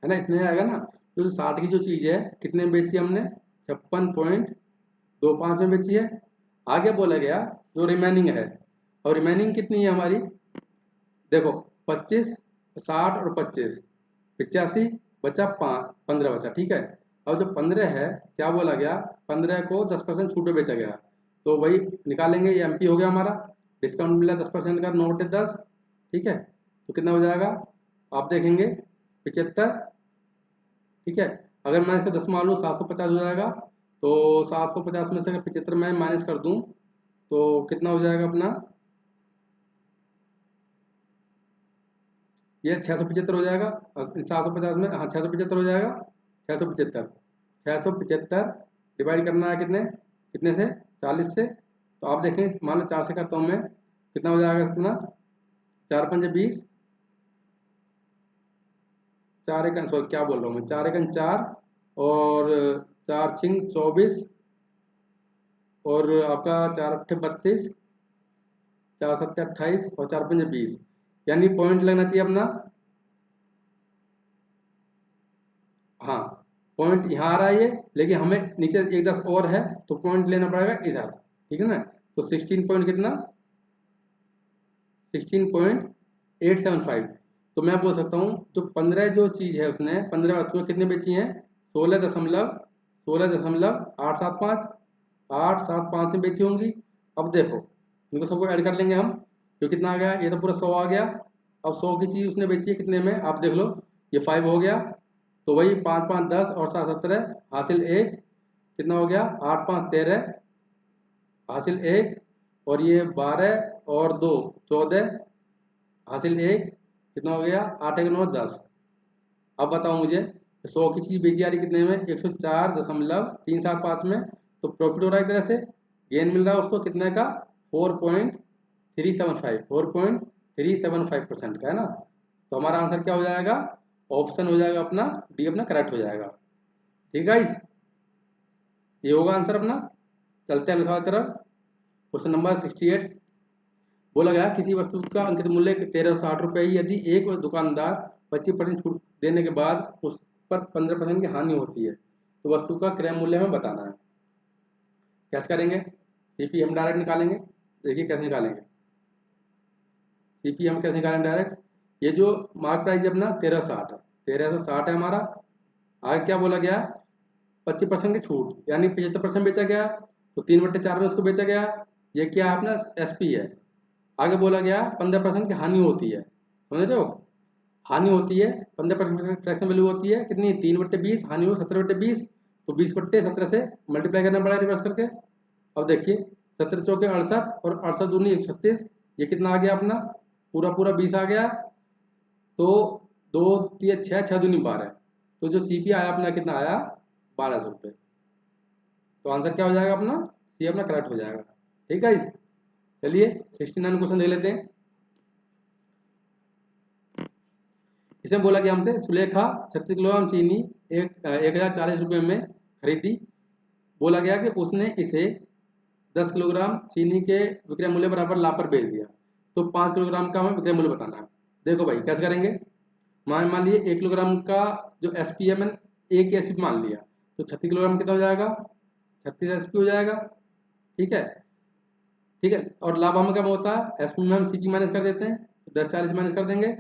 है ना, इतने आएगा ना। तो 60 की जो चीज़ है कितने में बेची हमने, 56.25 में बेची है। आगे बोला गया जो रिमेनिंग है, और रिमेनिंग कितनी है हमारी, देखो 25, 60 और 25, 85, बचा 15 बचा, ठीक है। अब जो 15 है क्या बोला गया, 15 को 10% छूट पे बेचा गया, तो वही निकालेंगे, ये एमपी हो गया हमारा, डिस्काउंट मिला 10% का, नोट है 10, ठीक है, तो कितना हो जाएगा आप देखेंगे 75, ठीक है। अगर मैं इसको 10 मान लूँ 750 हो जाएगा, तो 750 में से अगर 75 मैं माइनस कर दूँ तो कितना हो जाएगा अपना, ये 675 हो जाएगा, 750 में, हाँ 675 हो जाएगा, 675, 675 डिवाइड करना है कितने कितने से, 40 से, तो आप देखें मान लो 4 से करता हूँ मैं, कितना हो जाएगा कितना, 4 5 20, 4 एक, सॉरी क्या बोल रहा हूँ मैं, 4 एक 4 और 4 6 24 और आपका 4 8 32, 4 7 28 और 4 5 20, यानी पॉइंट लगना चाहिए अपना, हाँ पॉइंट यहाँ आ रहा है ये, लेकिन हमें नीचे एक 10 और है तो पॉइंट लेना पड़ेगा इधर, ठीक है ना। तो 16 पॉइंट कितना, 16.875, तो मैं बोल सकता हूँ जो 15 जो चीज़ है उसने 15 वस्तुएं कितनी बेची हैं, 16.875 875 में बेची होंगी। अब देखो इनको सबको ऐड कर लेंगे हम, तो कितना आ गया, ये तो पूरा 100 आ गया। अब 100 की चीज़ उसने बेची है कितने में, आप देख लो, ये 5 हो गया, तो वही 5 5 10 और 7 17 हासिल 1, कितना हो गया 8 5 13 हासिल 1, और ये 12 और 2 14 हासिल 1, कितना हो गया 8 1 9 10। अब बताओ मुझे 100 की चीज़ बेची जा रही कितने में, 104.375 में, तो प्रॉफिट हो रहा है एक तरह से, गेन मिल रहा है उसको कितने का, 4.375% का, है ना। तो हमारा आंसर क्या हो जाएगा, ऑप्शन हो जाएगा अपना डी, अपना करेक्ट हो जाएगा, ठीक है। ये होगा आंसर अपना। चलते हैं अगले सवाल की तरफ। क्वेश्चन नंबर 68, बोला गया किसी वस्तु का अंकित मूल्य 1360 रुपये, यदि एक दुकानदार 25% छूट देने के बाद उस पर 15% की हानि होती है, तो वस्तु का क्रय मूल्य हमें बताना है। कैसे करेंगे, सीपी हम डायरेक्ट निकालेंगे, देखिए कैसे निकालेंगे, सीपी हम कैसे निकालेंगे डायरेक्ट, ये जो मार्क प्राइस है अपना 1360 है, 1360 है हमारा। आगे क्या बोला गया, 25% की छूट, यानी 75% बेचा गया, तो 3/4 में उसको बेचा गया, ये क्या है अपना एसपी है। आगे बोला गया 15% की हानि होती है, समझ रहे हो, हानि होती है 15% फ्रैक्शन वैल्यू होती है कितनी, 3/20, हानि हो 17/20, तो 20/17 से मल्टीप्लाई करना पड़ा रिवर्स करके। अब देखिए 17 चौके 68 और 68 दूनी 136, ये कितना आ गया अपना, पूरा पूरा 20 आ गया, तो 2 3 6 6 दूनी 12, तो जो सीपी आया अपना कितना आया, 1200 रुपये। तो आंसर क्या हो जाएगा अपना, सी अपना करेक्ट हो जाएगा, ठीक है। चलिए 69 क्वेश्चन देख लेते हैं। इसमें बोला कि हमसे सुलेखा 36 किलोग्राम चीनी 1040 रुपये में खरीदी। बोला गया कि उसने इसे 10 किलोग्राम चीनी के विक्रय मूल्य बराबर लाकर बेच दिया, तो 5 किलोग्राम का हमें विक्रय मूल्य बताना है। देखो भाई कैसे करेंगे, मान लिए 1 किलोग्राम का जो एस पी है मैंने एक एस पी मान लिया, तो 36 किलोग्राम कितना हो जाएगा, 36 एस पी हो जाएगा, ठीक है। ठीक है, और लाभ हमें कम होता है, एस पी में हम सी पी माइनस कर देते हैं, तो 10 40 माइनस कर देंगे,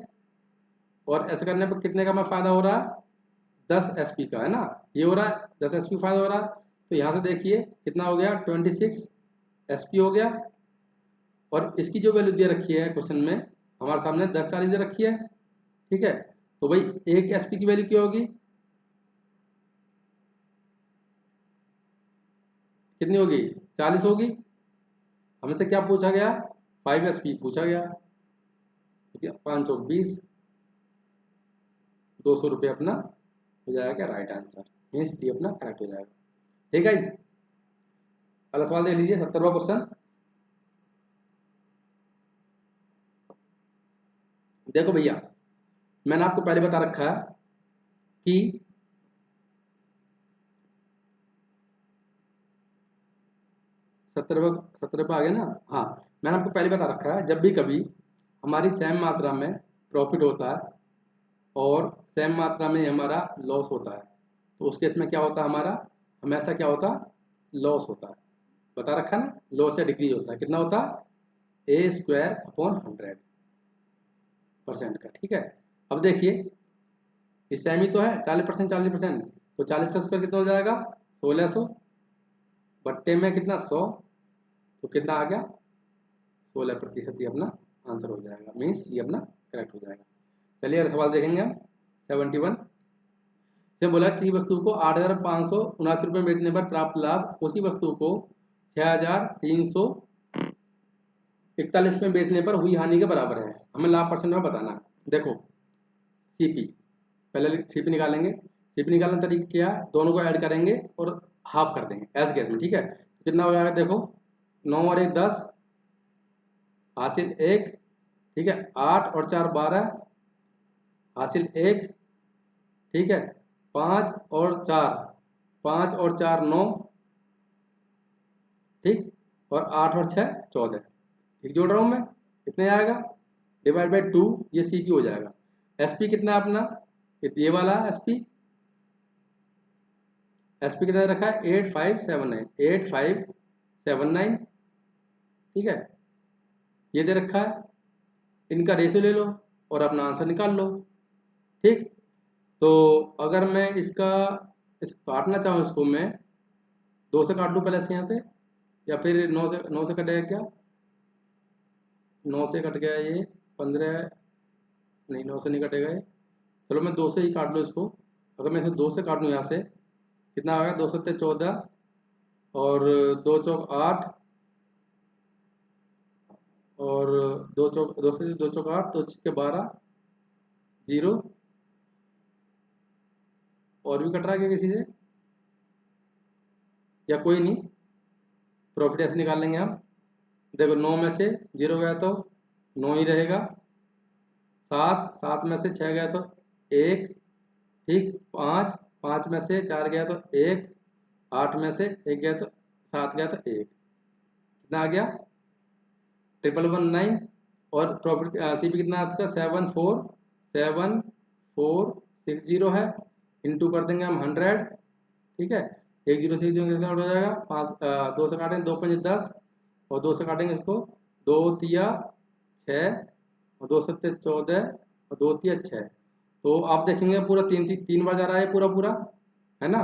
और ऐसे करने पर कितने का हमें फायदा हो रहा है, 10 एसपी का, है ना, ये हो रहा है 10 एसपी फायदा हो रहा है। तो यहाँ से देखिए कितना हो गया 26 एसपी हो गया, और इसकी जो वैल्यू दे रखी है क्वेश्चन में हमारे सामने 10 40 दे रखी है, ठीक है। तो भाई एक एसपी की वैल्यू क्या होगी, कितनी होगी, 40 होगी। हमें से क्या पूछा गया, 5 एसपी पूछा गया, ठीक है, 5 चौक 20, 200 रुपये अपना हो जाएगा राइट आंसर, मीन्स डी अपना करेक्ट हो जाएगा, ठीक है। अगला सवाल देख लीजिए 70वां क्वेश्चन। देखो भैया, मैंने आपको पहले बता रखा है कि 17 पे आ गया ना। हाँ, मैंने आपको पहले बता रखा है, जब भी कभी हमारी सेम मात्रा में प्रॉफिट होता है और सेम मात्रा में हमारा लॉस होता है, तो उस केस में क्या होता है, हमारा हमेशा क्या होता है, लॉस होता है। बता रखा ना, लॉस या डिक्रीज होता है, कितना होता है, ए स्क्वायर अपॉन 100% का। ठीक है, अब देखिए, इस सेम ही तो है, 40%, 40%, तो 40 का स्क्वायर कितना हो जाएगा, 1600, बट्टे में कितना, 100, तो कितना आ गया, 16% ही अपना आंसर हो जाएगा, मीन्स ये अपना करेक्ट हो जाएगा। चलिए अगला सवाल देखेंगे हम। 71 से बोला कि वस्तु को 8,579 रुपये बेचने पर प्राप्त लाभ उसी वस्तु को 6,341 में बेचने पर हुई हानि के बराबर है। हमें लाभ परसेंट में बताना है। देखो, सीपी, पहले सीपी निकालेंगे। सीपी निकालने का तरीका क्या है, दोनों को ऐड करेंगे और हाफ कर देंगे ऐसे केस में। ठीक है, कितना हो जाएगा, देखो 9 और 1 10, हासिल 1, ठीक है, 8 और 4 12, हासिल 1, ठीक है, 5 और 4, 5 और 4 9, ठीक, और 8 और 6 14, ठीक जोड़ रहा हूँ मैं, कितने आएगा, डिवाइड बाई 2, ये सी पी हो जाएगा। एस पी कितना है अपना, ये वाला एस पी, एस पी कितना रखा है, 8579, 8579, ठीक है, ये दे रखा है। इनका रेशियो ले लो और अपना आंसर निकाल लो। ठीक, तो अगर मैं इस काटना चाहूँ, इसको मैं 2 से काट दूँ पहले से यहाँ से, या फिर 9 से कटेगा क्या, 9 से कट गया ये, 15, नहीं 9 से नहीं कटेगा ये, चलो मैं 2 से ही काट लूँ इसको। अगर मैं इसे 2 से काट लूँ यहाँ से, कितना आ गया, 2 सत्ते 14, और 2 चौक 8, और 2 चौक 8, 2 छक्के 12, 0, और भी कट रहा है क्या किसी से, या कोई नहीं, प्रॉफिट ऐसे निकाल लेंगे हम। देखो 9 में से 0 गया तो 9 ही रहेगा, 7 में से 6 गया तो 1, ठीक, 5 में से 4 गया तो 1, 8 में से 1 गया तो 7 गया तो 1, कितना आ गया, 1119। और प्रॉफिट सीपी कितना है आपका, 74740 है, इंटू कर देंगे हम 100, ठीक है, 1 0 से 0 कैसे आउट हो जाएगा, 2 से काटेंगे, 2 5 10, और 2 से काटेंगे इसको, 2 तिया 6, और 2 सत्ते 14, और 2 तिया 6, तो आप देखेंगे पूरा 3 बार जा रहा है पूरा पूरा, है ना।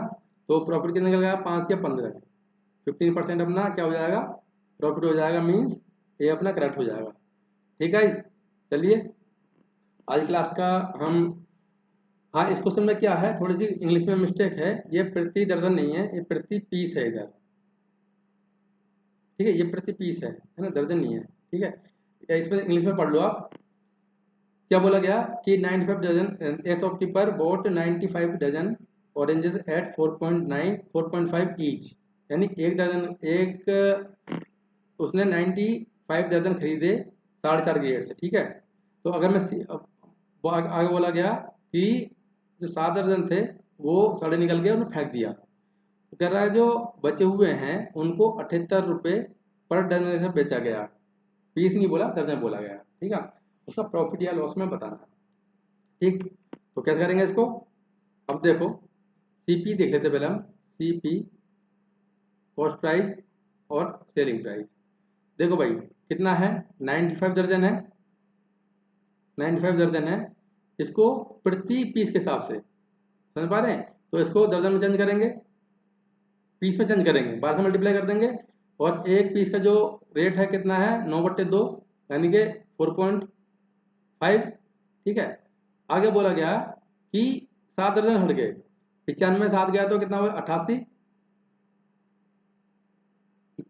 तो प्रॉफिट कितना निकल गया, 5 या 15, 15% अपना क्या हो जाएगा, प्रॉफिट हो जाएगा, मीन्स ये अपना करेक्ट हो जाएगा। ठीक है, चलिए आज क्लास का हम, हाँ, इस क्वेश्चन में क्या है, थोड़ी सी इंग्लिश में मिस्टेक है, ये प्रति दर्जन नहीं है, ये प्रति पीस है इधर, ठीक है, ये प्रति पीस है ना, दर्जन नहीं है। ठीक है, या इसमें इंग्लिश में पढ़ लो आप, क्या बोला गया कि 95 dozen, a shopkeeper bought 95 dozen oranges at 4.9 4.5 each, यानी एक दर्जन, उसने 95 दर्जन खरीदे 4.5 की रेट से। ठीक है, तो अगर मैं आगे बोला गया कि जो 7 दर्जन थे वो सड़े निकल गए, उन्हें फेंक दिया, तो कह रहा है जो बचे हुए हैं उनको 78 रुपये पर डजन से बेचा गया, पीस नहीं बोला, दर्जन बोला गया। ठीक है, उसका प्रॉफिट या लॉस में बताना। ठीक, तो कैसे करेंगे इसको, अब देखो, सीपी देख लेते पहले हम, सीपी कॉस्ट प्राइस और सेलिंग प्राइस। देखो भाई कितना है, 95 दर्जन है, 95 दर्जन है, इसको प्रति पीस के हिसाब से समझ पा रहे हैं, तो इसको दर्जन में चेंज करेंगे, पीस में चेंज करेंगे, 12 से मल्टीप्लाई कर देंगे, और एक पीस का जो रेट है कितना है, 9/2, यानी कि 4.5। ठीक है, आगे बोला गया कि 7 दर्जन हट गए, 95 7 गया तो कितना हुआ, 88,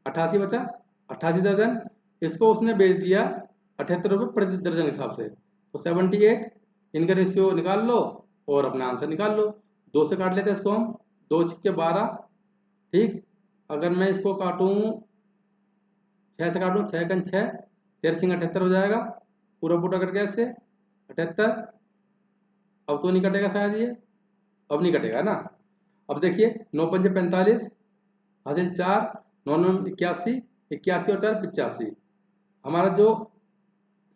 88 बचा, 88 दर्जन, इसको उसने बेच दिया 78 रुपये प्रति दर्जन के हिसाब से, तो 78, इनका रेशियो निकाल लो और अपना आंसर निकाल लो। 2 से काट लेते हैं इसको हम, 2 छक्के 12, ठीक, अगर मैं इसको काटूं 6 से काटूं, 6 का 6, 13 6 78 हो जाएगा, पूरा पूरा करके ऐसे, 78, अब तो नहीं कटेगा शायद ये, अब नहीं कटेगा ना। अब देखिए 9 पंजे 45, हासिल 4, 9 9 81, 81 और 4 85। हमारा जो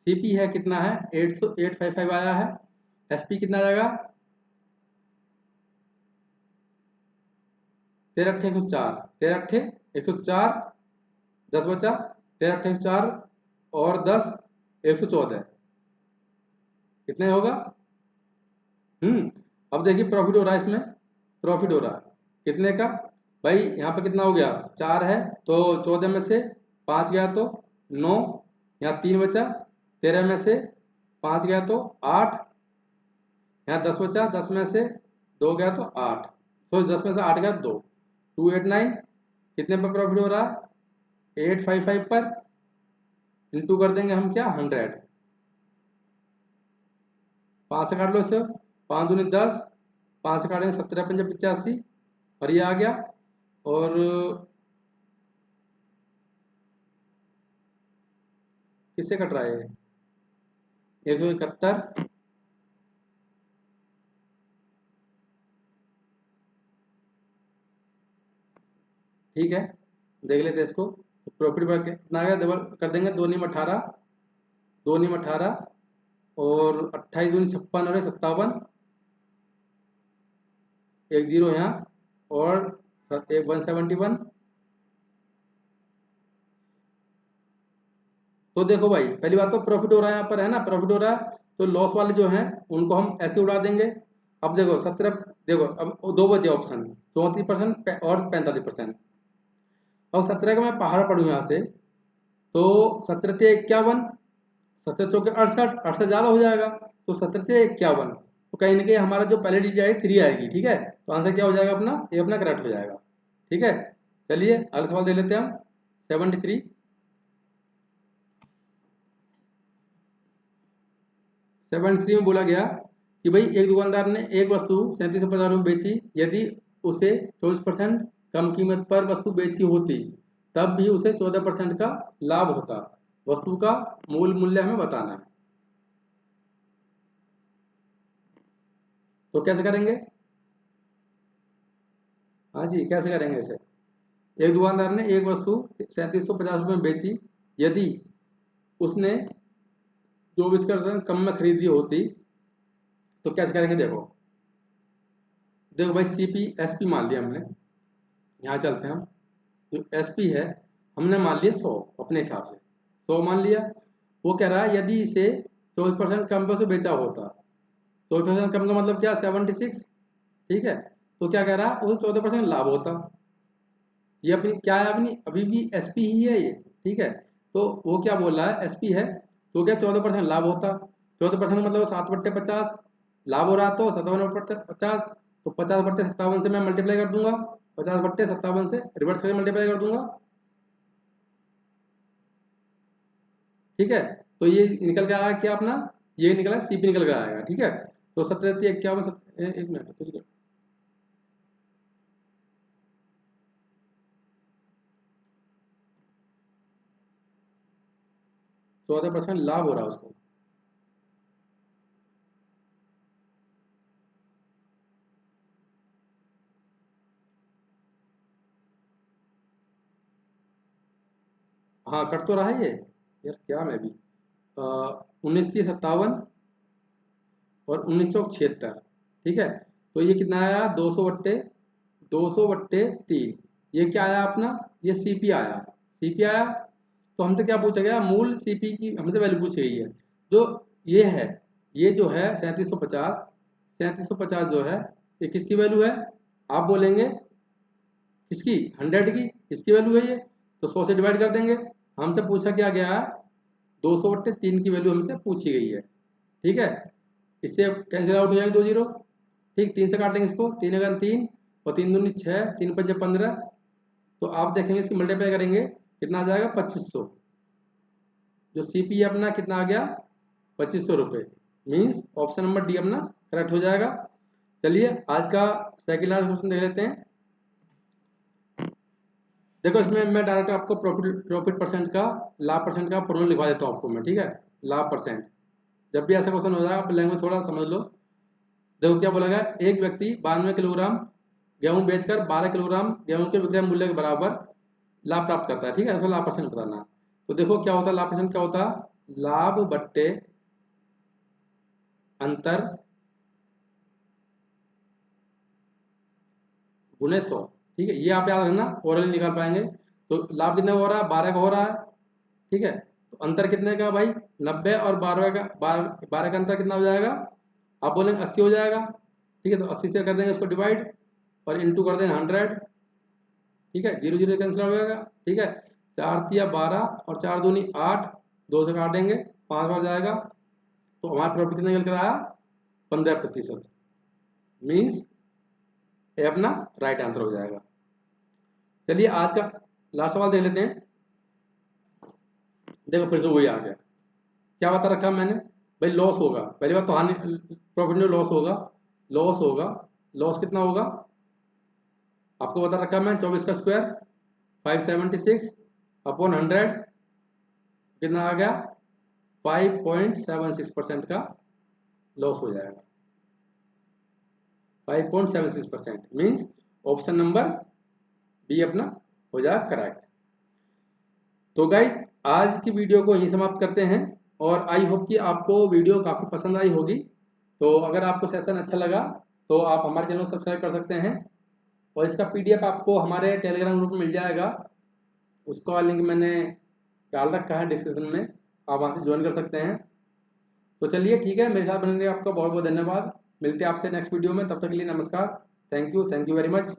सीपी है कितना है 855 आया है। एसपी कितना आएगा 13 अट्ठे 104, 13 अट्ठे 104, 10 बचा, 13 अट्ठे 104 और 10 114, कितने होगा। अब देखिए प्रॉफिट हो रहा है इसमें, प्रॉफिट हो रहा है कितने का भाई, यहाँ पे कितना हो गया 4 है तो 14 में से 5 गया तो 9, यहाँ 3 बचा, 13 में से 5 गया तो 8, यहाँ 10 बचा, 10 में से 2 गया तो 8, तो 10 में से 8 गया 2, 289 कितने पर प्रॉफिट हो रहा है 855 पर, इंटू कर देंगे हम क्या 100, 5 से काट लो इसे, 5 दूनी 10, 5 से काटेंगे 17 पंजे 85 और ये आ गया। और किससे कट रहा है ये 171, ठीक है देख लेते हैं इसको। प्रॉफिट बढ़ कितना आ गया, डबल कर देंगे, 2 नीम 18, 2 नीम 18 और 28 दूनी 56 और 57, एक जीरो यहाँ और एक 171। तो देखो भाई पहली बात तो प्रॉफिट हो रहा है यहाँ पर है ना, प्रॉफिट हो रहा है तो लॉस वाले जो हैं उनको हम ऐसे उड़ा देंगे। अब देखो 17, देखो अब दो बचे ऑप्शन 34% और 45%। अब 17 का मैं पहाड़ पढ़ूँ यहाँ से तो 17 से 51, 17 चौके 68, 68 ज़्यादा हो जाएगा तो 17 से 51, तो कहीं ना कहीं हमारा जो पहले डिजिट आएगी 3 आएगी, ठीक है तो आंसर क्या हो जाएगा अपना, ये अपना करेक्ट हो जाएगा। ठीक है चलिए अगला सवाल दे लेते हैं हम 73। 73 में बोला गया कि भाई एक दुकानदार ने एक वस्तु 3750 में बेची, यदि उसे 24% कम कीमत पर वस्तु बेची होती तब भी उसे 14% का लाभ होता। वस्तु का मूल मूल्य हमें बताना है, तो कैसे करेंगे। हाँ जी कैसे करेंगे इसे। एक दुकानदार ने एक वस्तु 3750 रुपये में बेची, यदि उसने 24% कम में खरीदी होती तो कैसे करेंगे। देखो देखो भाई सीपी एसपी मान लिया हमने, यहाँ चलते हैं हम, जो एसपी है हमने मान लिया 100 अपने हिसाब से, 100 मान लिया। वो कह रहा है यदि इसे 24% कम पे से बेचा होता, 24% कम का मतलब क्या 76, ठीक है तो क्या कह रहा है उसे 14% लाभ होता। ये अपनी क्या है, अपनी अभी भी एसपी ही है ये, ठीक है तो वो क्या बोल रहा है एसपी है तो क्या 14% लाभ होता। 14% मतलब 7/50 लाभ हो रहा तो 57/50, तो 50/57 से मैं मल्टीप्लाई कर दूंगा, 50/57 से रिवर्स करके मल्टीप्लाई कर दूंगा, ठीक है तो ये निकल के आया क्या अपना, ये निकला सीपी निकल के आएगा, ठीक है तो 77 51 एक मिनट कुछ 14% लाभ हो रहा है उसको। हाँ कट तो रहा है ये, यार क्या मैं भी 19 30 57 और 19 चौक 76, ठीक है तो ये कितना आया 200/3, ये क्या आया अपना, ये सीपी आया, सीपी आया। तो हमसे क्या पूछा गया, मूल सीपी की हमसे वैल्यू पूछी गई है, जो ये है, ये जो है 3750, 3750 जो है ये किसकी वैल्यू है, आप बोलेंगे किसकी 100 की, किसकी वैल्यू है ये, तो 100 से डिवाइड कर देंगे। हमसे पूछा क्या गया है 200/3 की वैल्यू हमसे पूछी गई है, ठीक है इससे कैंसिल आउट हो जाएगी 2 जीरो, ठीक 3 से काट देंगे इसको, 3 अगर 3 और 3 दूनी 6, 3 पंजे 15, तो आप देखेंगे इसकी मल्टीप्लाई करेंगे कितना आ जाएगा 2500, जो सीपी अपना कितना आ गया 2500 रुपये, मीन्स ऑप्शन नंबर डी अपना करेक्ट हो जाएगा। चलिए आज का सेकंड लास्ट क्वेश्चन देख लेते हैं। देखो इसमें मैं डायरेक्ट आपको प्रॉफिट प्रॉफिट परसेंट का, लाभ परसेंट का फॉर्मूला लिखवा देता हूँ आपको मैं, ठीक है लाभ परसेंट, जब भी ऐसा क्वेश्चन हो जाएगा आप लैंग्वेज थोड़ा समझ लो। देखो क्या बोला गया, एक व्यक्ति 92 किलोग्राम गेहूं बेचकर 12 किलोग्राम गेहूं के विक्रय मूल्य के बराबर लाभ प्राप्त करता है। ठीक है, ऐसा लाभ परसेंट बताना है। तो देखो क्या होता है, लाभ परसेंट क्या होता है, लाभ बट्टे अंतर गुणे 100। ठीक है, ये आप याद रखना, ओरली निकाल पाएंगे। तो लाभ कितने का हो रहा है, 12 का हो रहा है। ठीक है, तो अंतर कितने का भाई, 90 और 12 का, 12 का अंतर कितना हो जाएगा, आप बोलेंगे 80 हो जाएगा। ठीक है, तो 80 से कर देंगे इसको डिवाइड और इंटू कर देंगे 100। ठीक है, जीरो जीरो कैंसिल हो जाएगा। ठीक है, 4 तिया 12 और 4 दूनी 8, 2 से काटेंगे 5 बार जाएगा। तो हमारा प्रॉफिट कितना निकल कर आया, 15%। मीन्स ये अपना राइट आंसर हो जाएगा। चलिए आज का लास्ट सवाल देख लेते हैं। देखो फिर से वही आ गया, क्या बता रखा मैंने भाई, लॉस होगा। पहली बात तो हानि, प्रॉफिट में लॉस होगा, लॉस होगा। लॉस कितना होगा आपको बता रखा मैं, 24 का स्क्वायर 576 अपॉन 100, कितना आ गया 5.76% का लॉस हो जाएगा। 5.76% मीन्स ऑप्शन नंबर बी अपना हो जाएगा करेक्ट। तो गाइज आज की वीडियो को यहीं समाप्त करते हैं और आई होप कि आपको वीडियो काफ़ी पसंद आई होगी। तो अगर आपको सेशन अच्छा लगा तो आप हमारे चैनल को सब्सक्राइब कर सकते हैं और इसका पीडीएफ आपको हमारे टेलीग्राम ग्रुप में मिल जाएगा। उसका लिंक मैंने डाल रखा है डिस्क्रिप्शन में, आप वहाँ से ज्वाइन कर सकते हैं। तो चलिए ठीक है, मेरे साथ बनने के लिए आपका बहुत बहुत धन्यवाद। मिलते हैं आपसे नेक्स्ट वीडियो में, तब तक के लिए नमस्कार। Thank you very much.